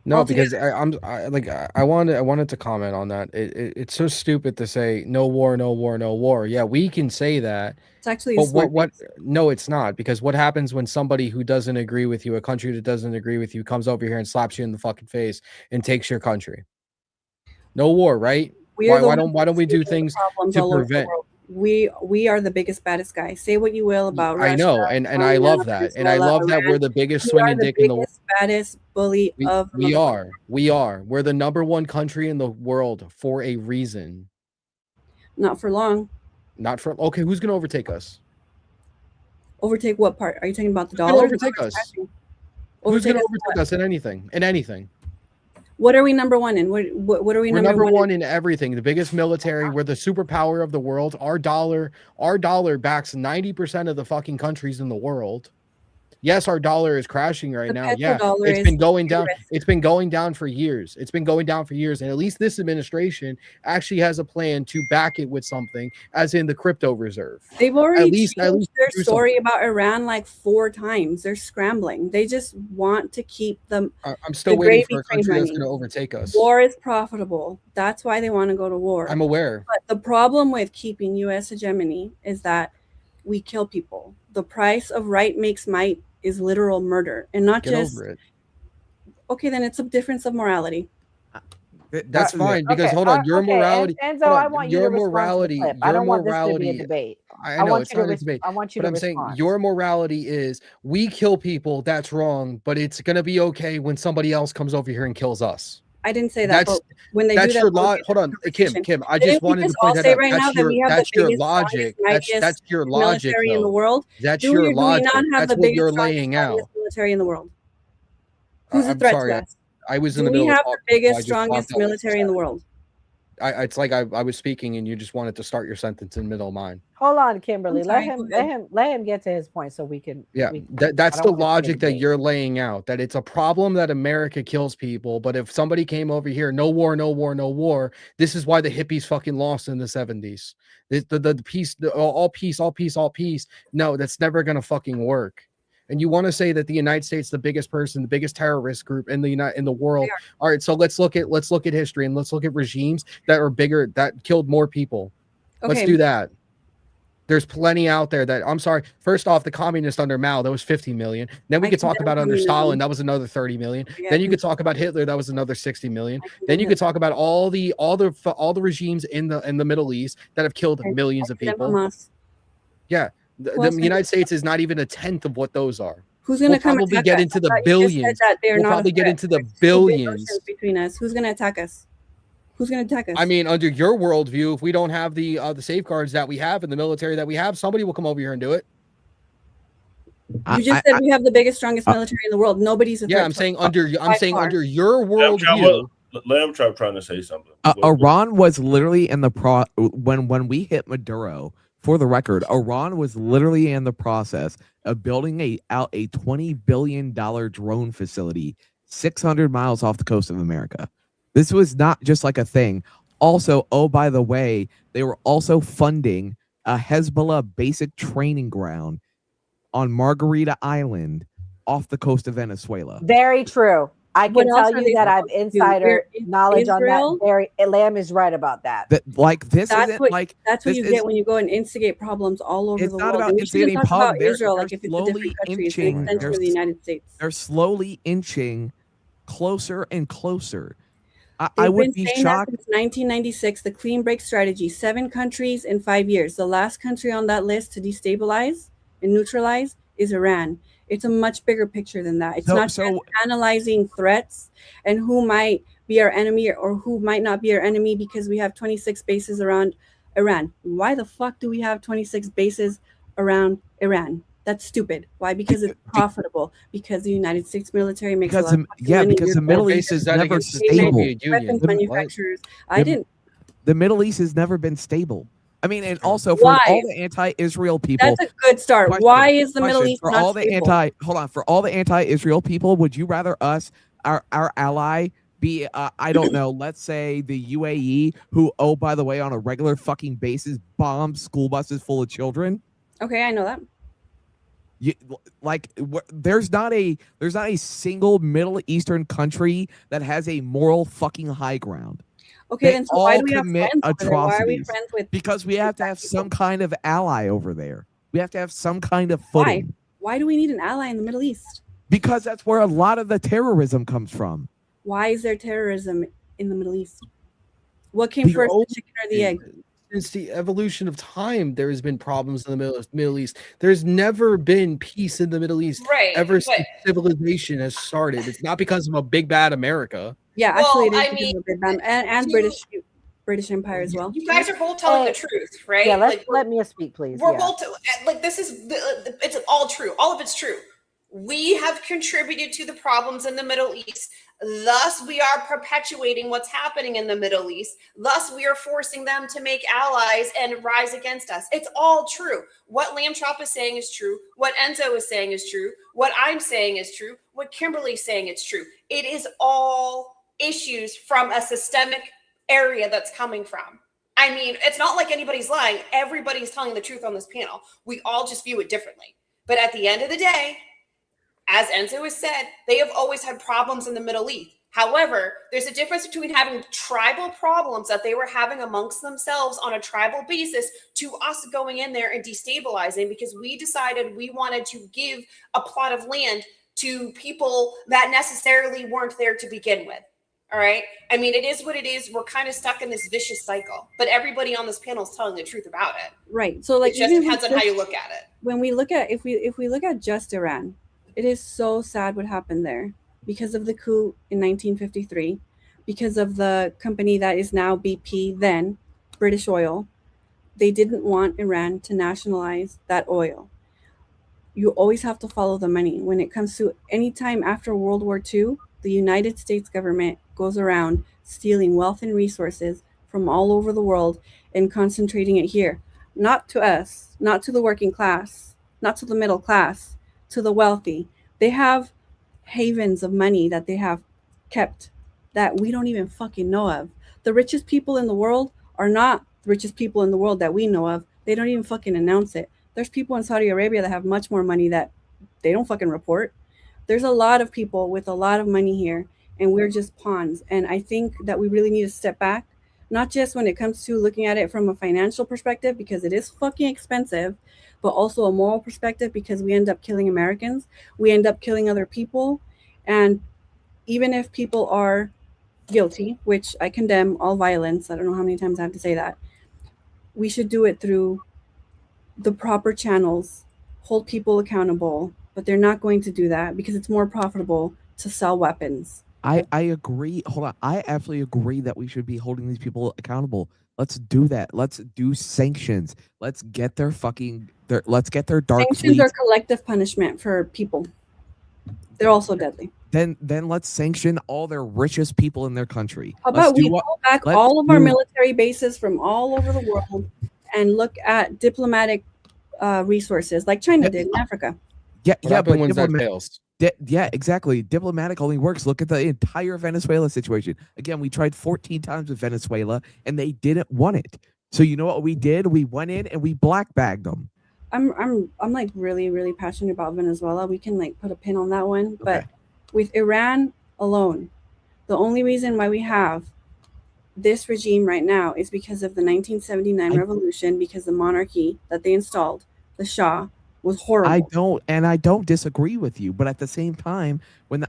No, because I wanted to comment on that. It's so stupid to say no war, no war, no war. Yeah, we can say that. It's actually but what no, it's not, because what happens when somebody who doesn't agree with you, a country that doesn't agree with you, comes over here and slaps you in the fucking face and takes your country? No war, right? Why don't we do things to prevent? We are the biggest, baddest guys. Say what you will about Russia. I know, and I love that. And I love that we're the biggest swinging dick in the world. Baddest bully of we are. We're the #1 country in the world for a reason. Not for long. Okay, who's gonna overtake us? Overtake what part? Are you talking about the Who's dollar? gonna overtake us? Who's gonna overtake us in anything? In anything. What are we #1 in? What are we We're number #1 in everything. The biggest military. We're the superpower of the world. Our dollar backs 90% of the fucking countries in the world. Yes, our dollar is crashing right now. Yeah, it's been going down. It's been going down for years. It's been going down for years. And at least this administration actually has a plan to back it with something, as in the crypto reserve. They've already changed their story about Iran like 4 times. They're scrambling. They just want to keep them. I'm still waiting for a country that's going to overtake us. War is profitable. That's why they want to go to war. I'm aware. But the problem with keeping U.S. hegemony is that we kill people. The price of right makes might is literal murder, and not Get just over it. Okay, then it's a difference of morality. That's fine, because hold on, your morality. Enzo, I want you to respond to the clip. I don't want this to be a debate. I know it's not a debate. I want you to respond. I'm saying your morality is we kill people. That's wrong, but it's gonna be okay when somebody else comes over here and kills us. I didn't say that. But when they that's do your that, hold on, Kim. I just wanted to point that out. Right now that we have that's the your biggest, logic. That's your logic. Military in the world. That's your logic. That's what you're laying out. Military in the world. Who's the threat to us? I was in Do the middle. We have of the biggest, strongest military in the world. It's like I was speaking and you just wanted to start your sentence in the middle of mine. Hold on, Kimberly. Let him get to his point so we can. Yeah, that's the logic that you're laying out. That it's a problem that America kills people, but if somebody came over here, no war, no war, no war. This is why the hippies fucking lost in the 70s. The peace, all peace, all peace, all peace. No, that's never gonna fucking work. And you want to say that the United States, the biggest person, the biggest terrorist group in the world. All right, so let's look at history and let's look at regimes that are bigger, that killed more people. Okay. Let's do that. There's plenty out there that, I'm sorry. First off, the communist under Mao, that was 50 million. Then we could talk about under Stalin, that was another 30 million. Yeah, then you could talk about Hitler, that was another 60 million. Then you could talk about all the regimes in the Middle East that have killed millions of people. Yeah. The United States is not even a tenth of what those are. Who's going to come probably get into the billions? We'll probably get into the billions between us. Who's going to attack us? Who's going to attack us? I mean, under your worldview, if we don't have the safeguards that we have in the military that we have, somebody will come over here and do it. You just said we have the biggest, strongest military in the world. Nobody's a threat. Yeah, I'm saying under your worldview. Lamb Chop trying to say something. Iran was literally in the when we hit Maduro. For the record, Iran was literally in the process of building out a $20 billion drone facility 600 miles off the coast of America. This was not just like a thing. Also, oh, by the way, they were also funding a Hezbollah basic training ground on Margarita Island off the coast of Venezuela. Very true. I can tell you that I've insider knowledge on that. Lamb is right about that. That's what you get when you go and instigate problems all over the world. It's not about instigating problems. Israel, like if it's a different country, it's an extension of the United States. They're slowly inching closer and closer. I would be shocked. Since 1996, the clean break strategy, 7 countries in 5 years. The last country on that list to destabilize and neutralize is Iran. It's a much bigger picture than that. It's not just analyzing threats and who might be our enemy or who might not be our enemy because we have 26 bases around Iran. Why the fuck do we have 26 bases around Iran? That's stupid. Why? Because it's profitable. Because the United States military makes a lot of money. Because the Middle East is never stable. Weapons manufacturers. The Middle East has never been stable. I mean, and also for Why? all the anti-Israel people. That's a good start. Why is the Middle East for not all the stable? for all the anti-Israel people, would you rather our ally be I don't know, let's say the UAE, who, oh, by the way, on a regular fucking basis bombs school buses full of children? Okay, I know that. There's not a single Middle Eastern country that has a moral fucking high ground. Okay, then so why do we have commit friends over there? Why are we atrocities. friends with? Because we have to have some kind of ally over there. We have to have some kind of footing. Why do we need an ally in the Middle East? Because that's where a lot of the terrorism comes from. Why is there terrorism in the Middle East? What came first, the chicken or the egg? Since the evolution of time, there has been problems in the Middle East. There's never been peace in the Middle East ever since civilization has started. It's not because of a big bad America. Yeah, actually, it is because of Big Bang and British Empire as well. You guys are both telling the truth, right? Yeah, let me speak, please. We're both this is it's all true. All of it's true. We have contributed to the problems in the Middle East. Thus, we are perpetuating what's happening in the Middle East. Thus, we are forcing them to make allies and rise against us. It's all true. What Lamb Chop is saying is true. What Enzo is saying is true. What I'm saying is true. What Kimberly's saying is true. It is all issues from a systemic area that's coming from. I mean, it's not like anybody's lying. Everybody's telling the truth on this panel. We all just view it differently. But at the end of the day, as Enzo has said, they have always had problems in the Middle East. However, there's a difference between having tribal problems that they were having amongst themselves on a tribal basis to us going in there and destabilizing because we decided we wanted to give a plot of land to people that necessarily weren't there to begin with. All right. I mean, it is what it is. We're kind of stuck in this vicious cycle, but everybody on this panel is telling the truth about it. Right. So like, it just depends on how you look at it. When we look at, if we look at just Iran, it is so sad what happened there because of the coup in 1953, because of the company that is now BP, then British Oil. They didn't want Iran to nationalize that oil. You always have to follow the money. When it comes to any time after World War II, the United States government goes around stealing wealth and resources from all over the world and concentrating it here. Not to us, not to the working class, not to the middle class, to the wealthy. They have havens of money that they have kept that we don't even fucking know of. The richest people in the world are not the richest people in the world that we know of. They don't even fucking announce it. There's people in Saudi Arabia that have much more money that they don't fucking report. There's a lot of people with a lot of money here, and we're just pawns. And I think that we really need to step back, not just when it comes to looking at it from a financial perspective, because it is fucking expensive, but also a moral perspective, because we end up killing Americans. We end up killing other people. And even if people are guilty, which I condemn all violence, I don't know how many times I have to say that, we should do it through the proper channels, hold people accountable, but they're not going to do that because it's more profitable to sell weapons. I agree. Hold on. I absolutely agree that we should be holding these people accountable. Let's do that. Let's do sanctions. Let's get their let's get their dark sanctions are collective punishment for people. They're also deadly. Then let's sanction all their richest people in their country. How about we pull back all of our military bases from all over the world and look at diplomatic resources like China did in Africa. Yeah, but wins that fails. Yeah, exactly. Diplomatic only works. Look at the entire Venezuela situation. Again, we tried 14 times with Venezuela, and they didn't want it. So you know what we did? We went in and we black bagged them. I'm like really, really passionate about Venezuela. We can like put a pin on that one. But with Iran alone, the only reason why we have this regime right now is because of the 1979 revolution, because the monarchy that they installed, the Shah, was horrible. I don't disagree with you, but at the same time, when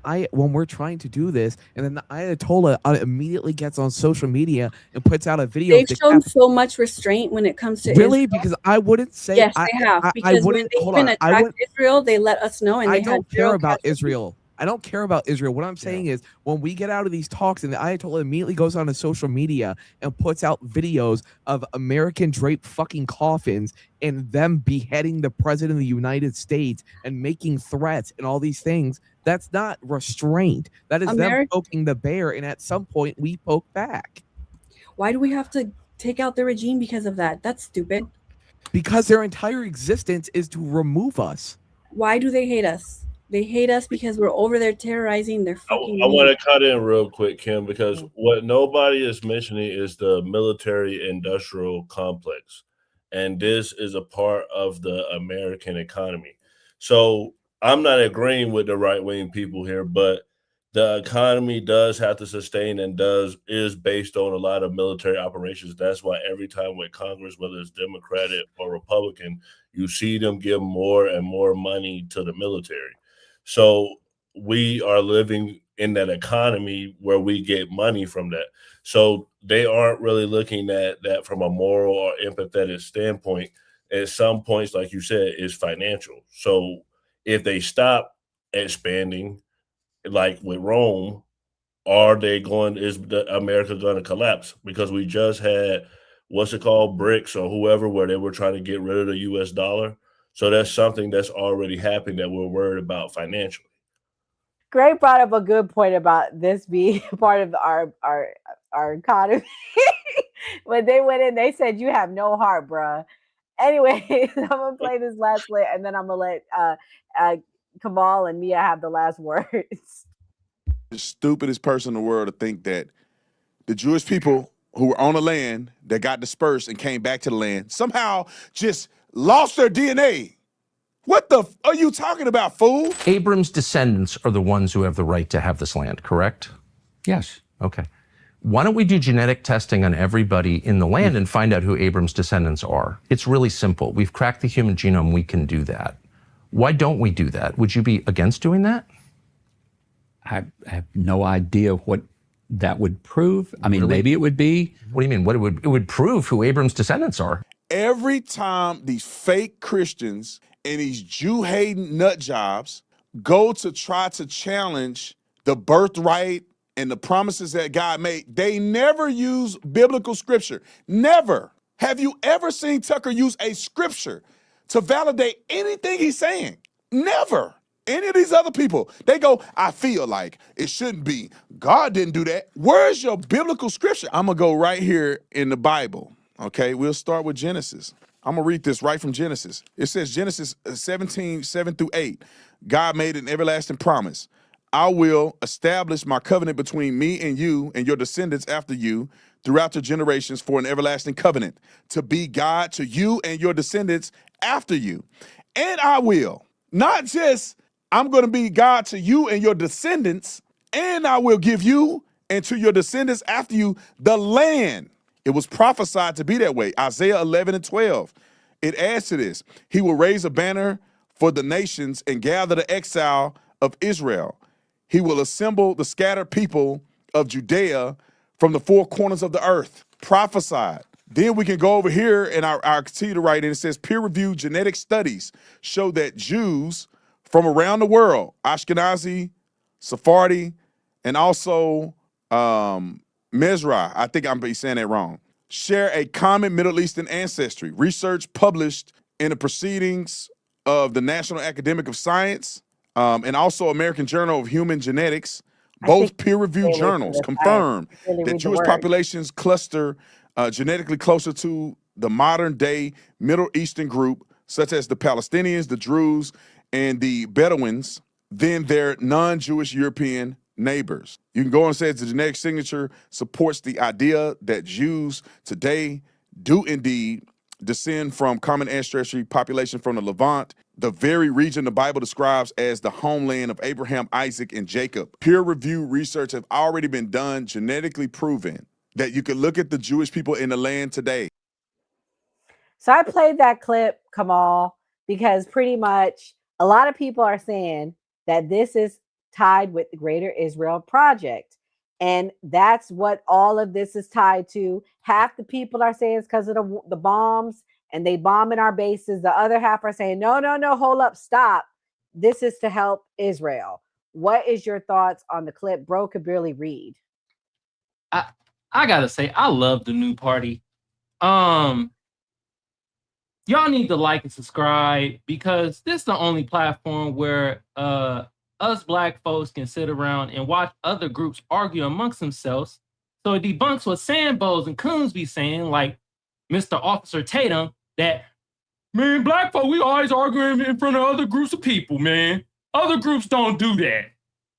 we're trying to do this, and then the Ayatollah immediately gets on social media and puts out a video. They've shown so much restraint when it comes to Israel. Because I wouldn't say yes, they have. Because when they even attacked Israel, they let us know, and I don't care about Israel. I don't care about Israel. What I'm saying is when we get out of these talks and the Ayatollah immediately goes on to social media and puts out videos of American draped fucking coffins and them beheading the president of the United States and making threats and all these things, that's not restraint. That is them poking the bear. And at some point we poke back. Why do we have to take out the regime because of that? That's stupid. Because their entire existence is to remove us. Why do they hate us? They hate us because we're over there terrorizing their fucking. I want to cut in real quick, Kim, because what nobody is mentioning is the military-industrial complex, and this is a part of the American economy. So I'm not agreeing with the right-wing people here, but the economy does have to sustain and is based on a lot of military operations. That's why every time with Congress, whether it's Democratic or Republican, you see them give more and more money to the military. So we are living in that economy where we get money from that. So they aren't really looking at that from a moral or empathetic standpoint. At some points, like you said, is financial. So if they stop expanding, like with Rome, is America going to collapse? Because we just had, what's it called, BRICS or whoever, where they were trying to get rid of the US dollar. So that's something that's already happened that we're worried about financially. Gray brought up a good point about this being part of our economy. When they went in, they said, you have no heart, bruh. Anyway, I'm going to play this last clip, and then I'm going to let Kamal and Mia have the last words. The stupidest person in the world to think that the Jewish people who were on the land that got dispersed and came back to the land somehow just lost their DNA. What the are you talking about, fool? Abram's descendants are the ones who have the right to have this land, correct? Yes. Okay. Why don't we do genetic testing on everybody in the land and find out who Abram's descendants are? It's really simple. We've cracked the human genome. We can do that. Why don't we do that? Would you be against doing that? I have no idea what that would prove. I mean, maybe it would be. What do you mean? What it would prove who Abram's descendants are. Every time these fake Christians and these Jew-hating nut jobs go to try to challenge the birthright and the promises that God made, they never use biblical scripture. Never. Have you ever seen Tucker use a scripture to validate anything he's saying? Never. Any of these other people, they go, I feel like it shouldn't be. God didn't do that. Where's your biblical scripture? I'm going to go right here in the Bible. Okay, we'll start with Genesis. I'm going to read this right from Genesis. It says Genesis 17, 7-8. God made an everlasting promise. I will establish my covenant between me and you and your descendants after you throughout the generations for an everlasting covenant to be God to you and your descendants after you. And I will, not just I'm going to be God to you and your descendants, and I will give you and to your descendants after you the land. It was prophesied to be that way. Isaiah 11:12. It adds to this. He will raise a banner for the nations and gather the exile of Israel. He will assemble the scattered people of Judea from the four corners of the earth. Prophesied. Then we can go over here and I'll continue to write in. It says peer-reviewed genetic studies show that Jews from around the world, Ashkenazi, Sephardi, and also Mizrahi, I think I'm saying that wrong, share a common Middle Eastern ancestry. Research published in the Proceedings of the National Academic of Science and also American Journal of Human Genetics, both peer-reviewed journals confirm that Jewish populations cluster genetically closer to the modern-day Middle Eastern group, such as the Palestinians, the Druze, and the Bedouins, than their non-Jewish European neighbors. You can go and say the genetic signature supports the idea that Jews today do indeed descend from common ancestry population from the Levant, the very region the Bible describes as the homeland of Abraham, Isaac, and Jacob. Peer-reviewed research have already been done, genetically proven that you can look at the Jewish people in the land today. So I played that clip, Kamal, because pretty much a lot of people are saying that this is tied with the Greater Israel Project. And that's what all of this is tied to. Half the people are saying it's because of the bombs and they bombing our bases. The other half are saying, no, hold up, stop. This is to help Israel. What is your thoughts on the clip? Bro could barely read. I gotta say, I love the new party. Y'all need to like and subscribe because this is the only platform where us black folks can sit around and watch other groups argue amongst themselves. So it debunks what Sambos and Coons be saying, like Mr. Officer Tatum, that, man, black folk, we always arguing in front of other groups of people, man. Other groups don't do that.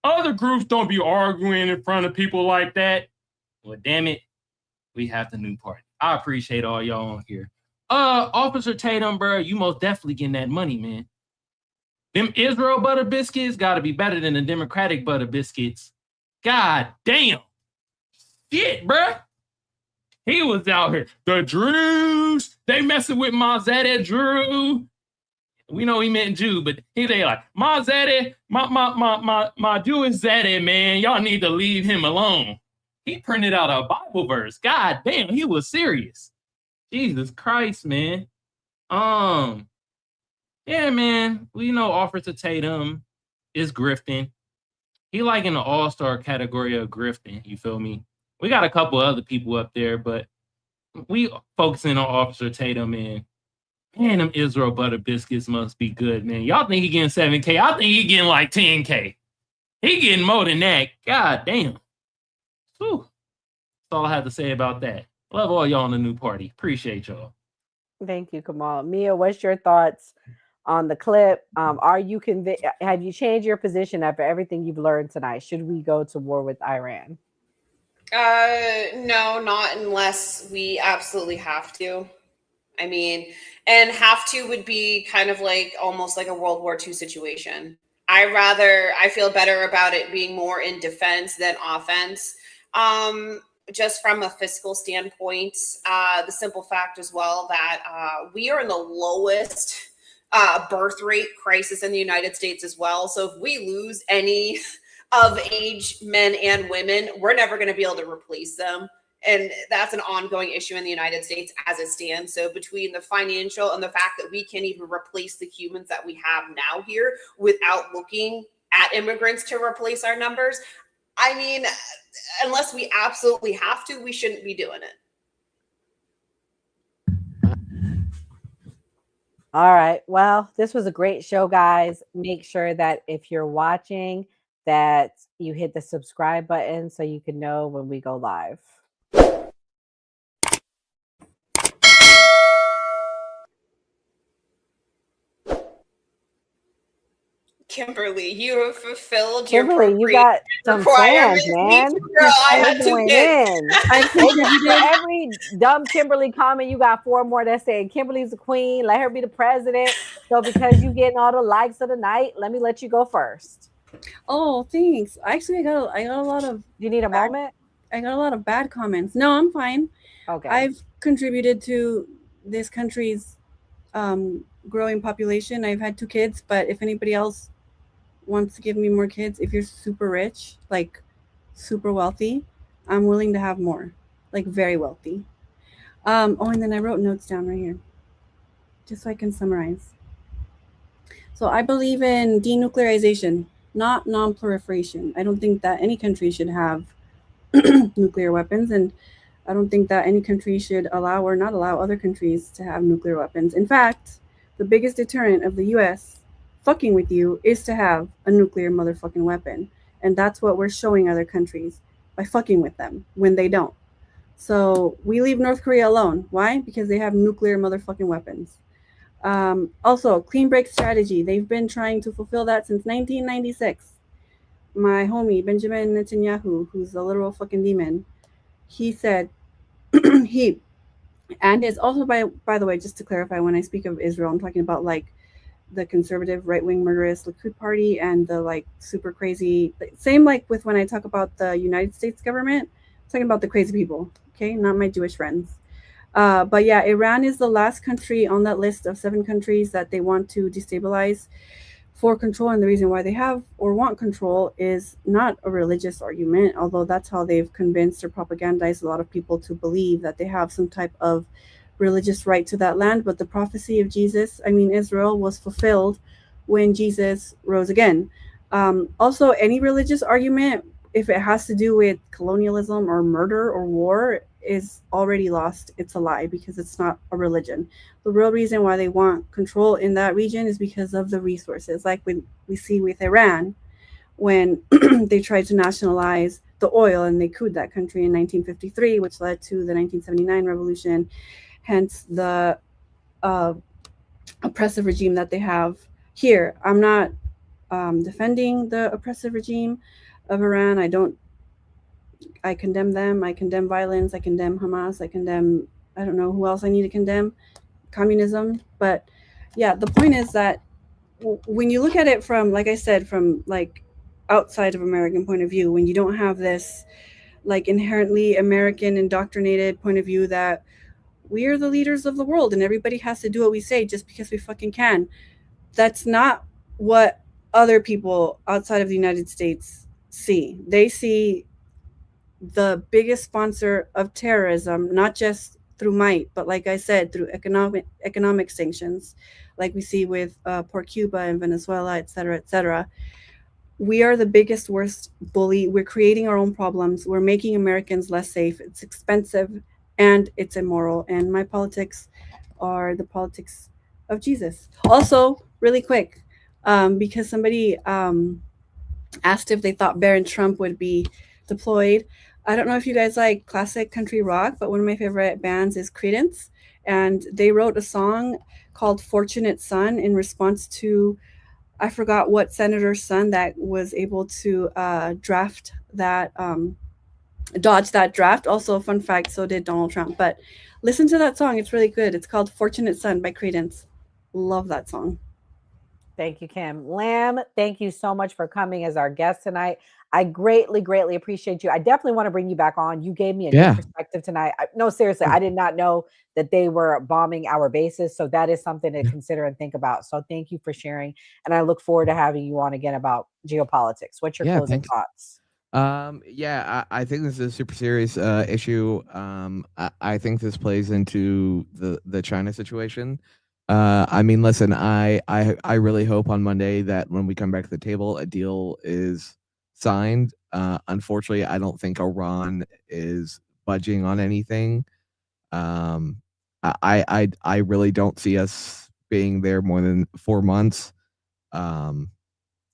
Other groups don't be arguing in front of people like that. Well, damn it, we have the new party. I appreciate all y'all on here. Officer Tatum, bro, you most definitely getting that money, man. Them Israel butter biscuits gotta be better than the Democratic butter biscuits. God damn. Shit, bro. He was out here. The Drews, they messing with Mazette Drew. We know he meant Jew, but they like, Mazette, my Jewish Zeddy, man. Y'all need to leave him alone. He printed out a Bible verse. God damn, he was serious. Jesus Christ, man. Yeah, man. We know Officer Tatum is grifting. He like in the all-star category of grifting. You feel me? We got a couple other people up there, but we focusing on Officer Tatum, and man, them Israel butter biscuits must be good, man. Y'all think he getting 7K? I think he getting like 10K. He getting more than that. God damn. Whew. That's all I have to say about that. Love all y'all in the new party. Appreciate y'all. Thank you, Kamal. Mia, what's your thoughts on the clip? Are you convinced? Have you changed your position after everything you've learned tonight? Should we go to war with Iran? No, not unless we absolutely have to. I mean, and have to would be kind of like almost like a World War II situation. I feel better about it being more in defense than offense. Just from a fiscal standpoint, the simple fact as well that we are in the lowest birth rate crisis in the United States as well. So if we lose any of age men and women, we're never going to be able to replace them. And that's an ongoing issue in the United States as it stands. So between the financial and the fact that we can't even replace the humans that we have now here without looking at immigrants to replace our numbers, I mean, unless we absolutely have to, we shouldn't be doing it. All right. Well, this was a great show, guys. Make sure that if you're watching, that you hit the subscribe button so you can know when we go live. Kimberly, you have fulfilled Kimberly, your you got some plans, requirements. man. Girl, I had 2 kids. Every dumb Kimberly comment, you got 4 more that say Kimberly's the queen. Let her be the president. So because you getting all the likes of the night, let me let you go first. Oh, thanks. Actually, I got a lot of. You need a moment? I got a lot of bad comments. No, I'm fine. Okay. I've contributed to this country's growing population. I've had 2 kids, but if anybody else wants to give me more kids, if you're super rich, like super wealthy, I'm willing to have more, like very wealthy. And then I wrote notes down right here just so I can summarize. So I believe in denuclearization, not non-proliferation. I don't think that any country should have nuclear weapons, and I don't think that any country should allow or not allow other countries to have nuclear weapons. In fact, the biggest deterrent of the US fucking with you is to have a nuclear motherfucking weapon. And that's what we're showing other countries by fucking with them when they don't. So we leave North Korea alone. Why? Because they have nuclear motherfucking weapons. Also, clean break strategy. They've been trying to fulfill that since 1996. My homie, Benjamin Netanyahu, who's a literal fucking demon, he said, and it's also, by the way, just to clarify, when I speak of Israel, I'm talking about like the conservative right-wing murderous Likud party and the like super crazy, same like with when I talk about the United States government, I'm talking about the crazy people, okay, not my Jewish friends. But yeah, Iran is the last country on that list of 7 countries that they want to destabilize for control. And the reason why they have or want control is not a religious argument, although that's how they've convinced or propagandized a lot of people to believe that they have some type of religious right to that land. But the prophecy of Jesus, Israel, was fulfilled when Jesus rose again. Also, any religious argument, if it has to do with colonialism or murder or war, is already lost. It's a lie because it's not a religion. The real reason why they want control in that region is because of the resources, like when we see with Iran, when they tried to nationalize the oil and they couped that country in 1953, which led to the 1979 revolution, hence the oppressive regime that they have here. I'm not defending the oppressive regime of Iran. I condemn them. I condemn violence. I condemn Hamas. I condemn, I don't know who else I need to condemn, communism. But yeah, the point is that when you look at it from, like I said, from like outside of American point of view, when you don't have this like inherently American indoctrinated point of view that we are the leaders of the world and everybody has to do what we say just because we fucking can. That's not what other people outside of the United States see. They see the biggest sponsor of terrorism, not just through might, but like I said, through economic sanctions, like we see with poor Cuba and Venezuela, et cetera, et cetera. We are the biggest, worst bully. We're creating our own problems. We're making Americans less safe. It's expensive and it's immoral. And my politics are the politics of Jesus. Also, really quick, because somebody asked if they thought Barron Trump would be deployed. I don't know if you guys like classic country rock, but one of my favorite bands is Creedence. And they wrote a song called Fortunate Son in response to, I forgot what senator's son that was able to draft that, dodge that draft. Also, a fun fact, so did Donald Trump. But listen to that song. It's really good. It's called Fortunate Son by Creedence. Love that song. Thank you, Kim. Lamb, thank you so much for coming as our guest tonight. I greatly, greatly appreciate you. I definitely want to bring you back on. You gave me a new perspective tonight. No, seriously, I did not know that they were bombing our bases. So that is something to consider and think about. So thank you for sharing. And I look forward to having you on again about geopolitics. What's your closing thoughts? I think this is a super serious issue. I think this plays into the China situation. I mean, listen, I really hope on Monday that when we come back to the table, a deal is signed. Unfortunately, I don't think Iran is budging on anything. I really don't see us being there more than 4 months. And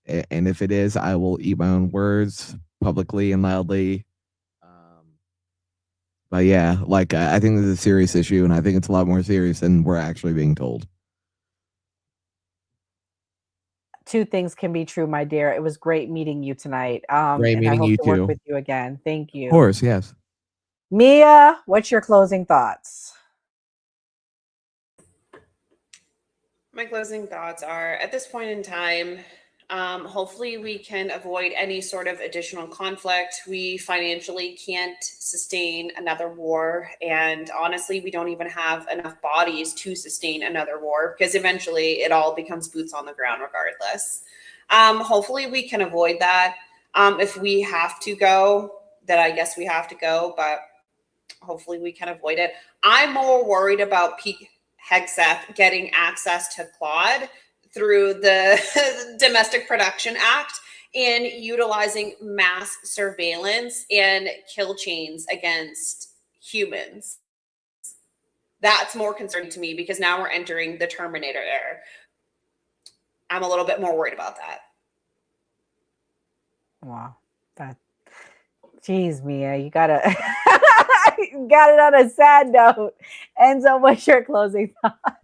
if it is, I will eat my own words publicly and loudly. But yeah, like I think this is a serious issue, and I think it's a lot more serious than we're actually being told. Two things can be true, my dear. It was great meeting you tonight. Great meeting I hope you to work too. with you again. Thank you. Of course, yes. Mia, what's your closing thoughts? My closing thoughts are, at this point in time, hopefully we can avoid any sort of additional conflict. We financially can't sustain another war. And honestly, we don't even have enough bodies to sustain another war because eventually it all becomes boots on the ground regardless. Hopefully we can avoid that. If we have to go, then I guess we have to go, but hopefully we can avoid it. I'm more worried about Pete Hegseth getting access to Claude through the Domestic Production Act and utilizing mass surveillance and kill chains against humans. That's more concerning to me because now we're entering the Terminator era. I'm a little bit more worried about that. Wow. Geez, Mia, you gotta you got it on a sad note. And so what's your closing thought?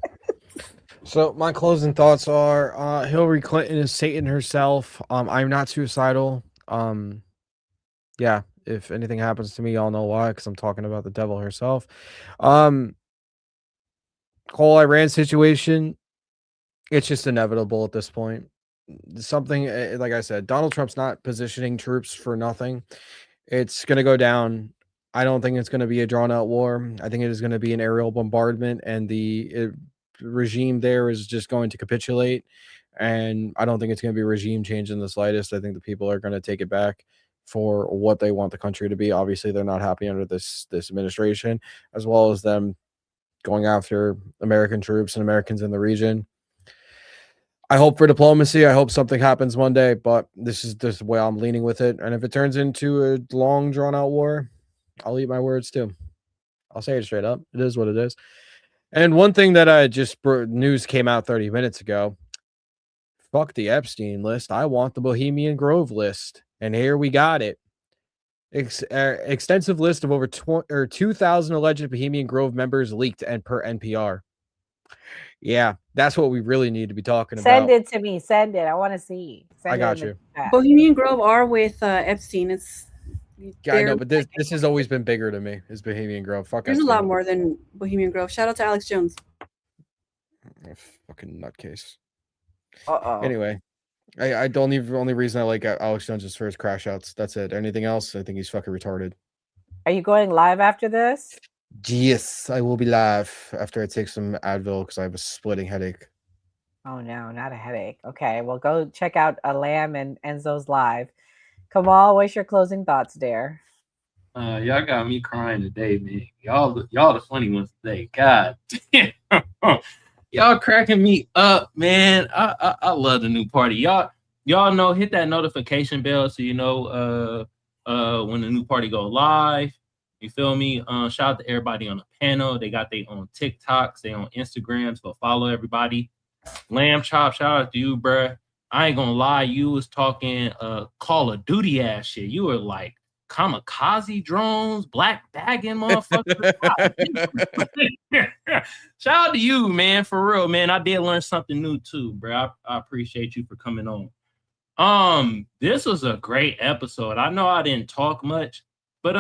So my closing thoughts are Hillary Clinton is Satan herself. I'm not suicidal. Yeah, if anything happens to me, y'all know why, because I'm talking about the devil herself. Whole Iran situation, it's just inevitable at this point. Something, like I said, Donald Trump's not positioning troops for nothing. It's going to go down. I don't think it's going to be a drawn-out war. I think it is going to be an aerial bombardment, and the regime there is just going to capitulate. And I don't think it's going to be regime change in the slightest. I think the people are going to take it back for what they want the country to be. Obviously, they're not happy under this administration, as well as them going after American troops and Americans in the region. I hope for diplomacy. I hope something happens one day, but this is the way I'm leaning with it. And if it turns into a long, drawn out war, I'll eat my words too. I'll say it straight up. It is what it is. And one thing that I just news came out 30 minutes ago. Fuck the Epstein list. I want the Bohemian Grove list. And here we got it. Extensive list of over 2,000 alleged Bohemian Grove members leaked and per NPR. Yeah, that's what we really need to be talking about. Send it to me. Send it. I want to see. I got you. Bohemian Grove are with Epstein. Yeah, I know, but this has always been bigger to me. Is Bohemian Grove? Fuck. There's Epstein. a lot more than Bohemian Grove. Shout out to Alex Jones. Fucking nutcase. Uh-oh. Anyway, I don't even. Only reason I like Alex Jones is for his crash outs. That's it. Anything else? I think he's fucking retarded. Are you going live after this? Yes, I will be live after I take some Advil because I have a splitting headache. Oh no, not a headache. Okay, well go check out Lamb and Enzo's live. Kamal, what's your closing thoughts there? Y'all got me crying today, man. Y'all the funny ones today. God damn. Y'all cracking me up, man. I love the new party. Y'all know, hit that notification bell so you know when the new party go live. You feel me? Shout out to everybody on the panel. They got their own TikToks, they on Instagrams. Go follow everybody. Lamb Chop, shout out to you, bruh. I ain't gonna lie, you was talking Call of Duty ass shit. You were like kamikaze drones, black bagging motherfuckers. Shout out to you, man, for real, man. I did learn something new too, bro. I appreciate you for coming on. This was a great episode. I know I didn't talk much, but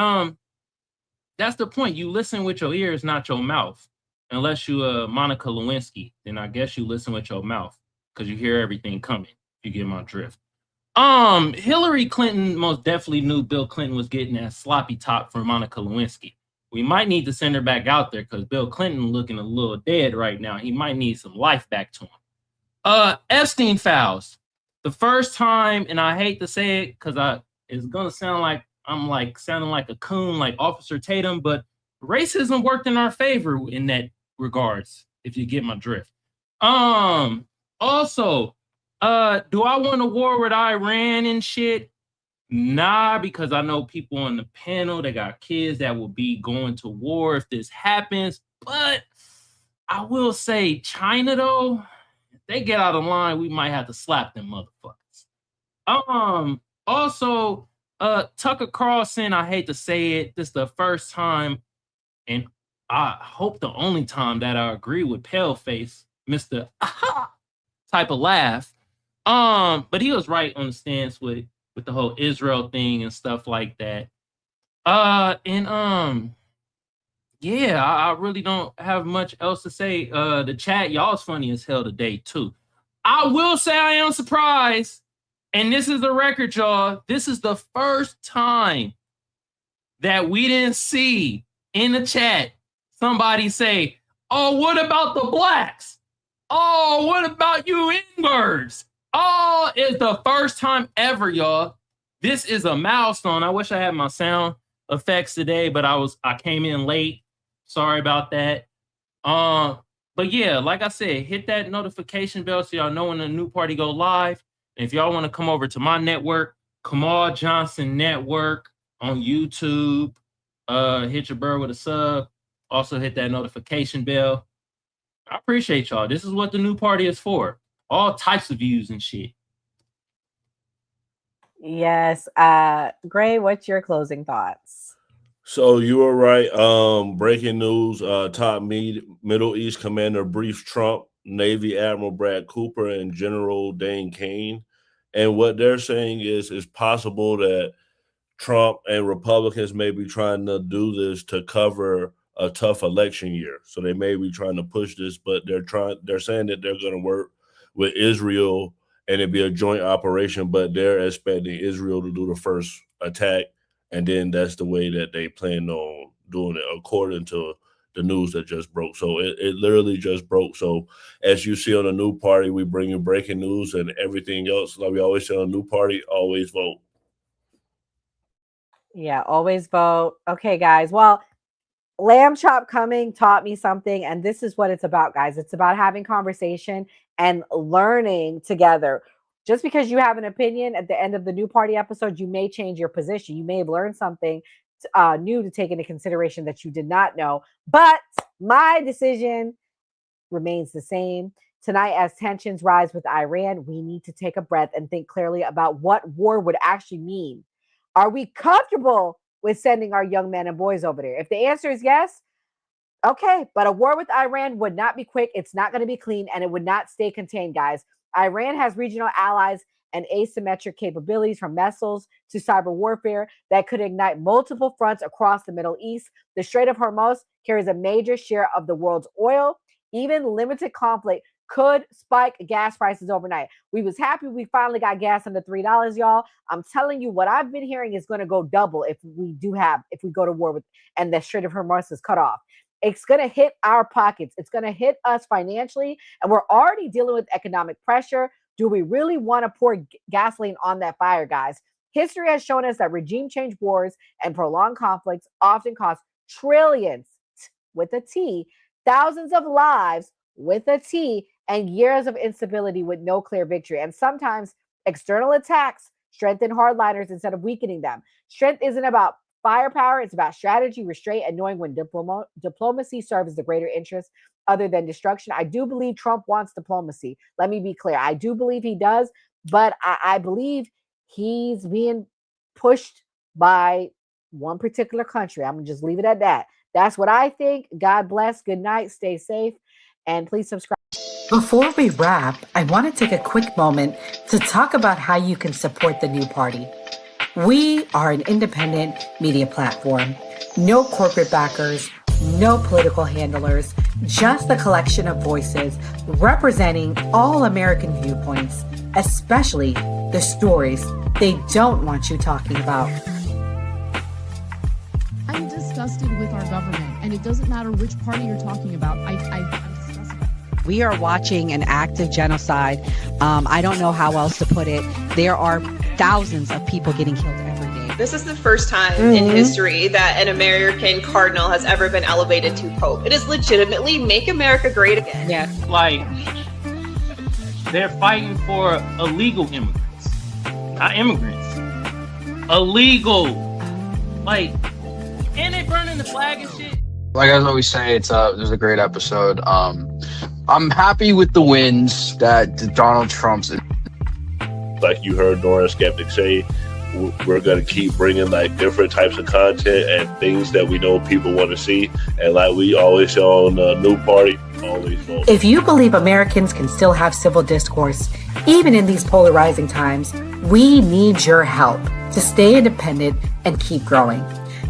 that's the point. You listen with your ears, not your mouth. Unless you Monica Lewinsky, then I guess you listen with your mouth because you hear everything coming. You get my drift. Hillary Clinton most definitely knew Bill Clinton was getting that sloppy top for Monica Lewinsky. We might need to send her back out there because Bill Clinton looking a little dead right now. He might need some life back to him. Epstein files. The first time, and I hate to say it because it's gonna sound like I'm like sounding like a coon, like Officer Tatum, but racism worked in our favor in that regards, if you get my drift. Also, do I want a war with Iran and shit? Nah, because I know people on the panel, they got kids that will be going to war if this happens. But I will say China, though, if they get out of line, we might have to slap them motherfuckers. Also, Tucker Carlson, I hate to say it, this is the first time, and I hope the only time that I agree with Paleface, Mr. Aha type of laugh. But he was right on the stance with the whole Israel thing and stuff like that. Yeah, I really don't have much else to say. The chat, y'all's funny as hell today, too. I will say I am surprised, and this is the record, y'all. This is the first time that we didn't see in the chat somebody say, oh, what about the blacks? Oh, what about you N-words? Oh, it's the first time ever, y'all. This is a milestone. I wish I had my sound effects today, but I came in late. Sorry about that. But yeah, like I said, hit that notification bell so y'all know when the new party go live. And if y'all want to come over to my network, Kamal Johnson Network on YouTube, hit your bird with a sub. Also hit that notification bell. I appreciate y'all. This is what the new party is for. All types of views and shit. Yes. Gray, what's your closing thoughts? So you were right. Breaking news, top Middle East commander briefs Trump, Navy Admiral Brad Cooper, and General Dane Kane. And what they're saying is it's possible that Trump and Republicans may be trying to do this to cover a tough election year. So they may be trying to push this, but they're saying that they're going to work with Israel and it'd be a joint operation, but they're expecting Israel to do the first attack. And then that's the way that they plan on doing it, according to the news that just broke. So it literally just broke. So as you see on the new party, we bring you breaking news and everything else. Like we always say on the new party, always vote. Yeah, always vote. Okay, guys. Well, Lamb Chop Coming taught me something, and this is what it's about, guys. It's about having conversation and learning together. Just because you have an opinion at the end of the New Party episode, you may change your position. You may have learned something new to take into consideration that you did not know. But my decision remains the same. Tonight, as tensions rise with Iran, we need to take a breath and think clearly about what war would actually mean. Are we comfortable with sending our young men and boys over there? If the answer is yes, okay, but a war with Iran would not be quick. It's not going to be clean, and it would not stay contained, guys. Iran has regional allies and asymmetric capabilities, from missiles to cyber warfare, that could ignite multiple fronts across the Middle East. The Strait of Hormuz carries a major share of the world's oil. Even limited conflict could spike gas prices overnight. We was happy we finally got gas under $3, y'all. I'm telling you, what I've been hearing is going to go double if we go to war with, and the Strait of Hormuz is cut off. It's going to hit our pockets. It's going to hit us financially, and we're already dealing with economic pressure. Do we really want to pour gasoline on that fire, guys? History has shown us that regime change wars and prolonged conflicts often cost trillions, with a T, thousands of lives, with a T, and years of instability with no clear victory. And sometimes external attacks strengthen hardliners instead of weakening them. Strength isn't about firepower, it's about strategy, restraint, and knowing when diplomacy serves the greater interest other than destruction. I do believe Trump wants diplomacy. Let me be clear. I do believe he does, but I believe he's being pushed by one particular country. I'm going to just leave it at that. That's what I think. God bless. Good night. Stay safe. And please subscribe. Before we wrap, I want to take a quick moment to talk about how you can support the New Party. We are an independent media platform. No corporate backers, no political handlers, just a collection of voices representing all American viewpoints, especially the stories they don't want you talking about. I'm disgusted with our government, and it doesn't matter which party you're talking about. I'm disgusted. We are watching an active genocide. I don't know how else to put it. There are thousands of people getting killed every day. This is the first time in history that an American cardinal has ever been elevated to pope. It is legitimately make America great again. Yeah. Like, they're fighting for illegal immigrants, not immigrants. Illegal. Like, and they burning the flag and shit. Like I always say, it was a great episode. I'm happy with the wins that Donald Trump's. Like you heard Nora Skeptic say, we're going to keep bringing like different types of content and things that we know people want to see. And like we always say on the New Party, always vote. If you believe Americans can still have civil discourse, even in these polarizing times, we need your help to stay independent and keep growing.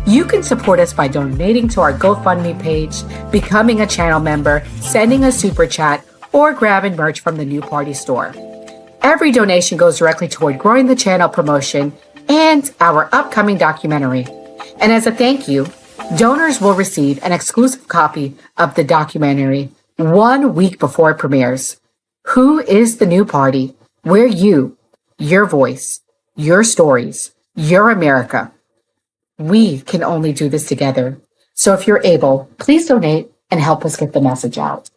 You can support us by donating to our GoFundMe page, becoming a channel member, sending a super chat, or grabbing merch from the New Party store. Every donation goes directly toward growing the channel promotion and our upcoming documentary. And as a thank you, donors will receive an exclusive copy of the documentary 1 week before it premieres. Who is the New Party? We're you, your voice, your stories, your America. We can only do this together. So if you're able, please donate and help us get the message out.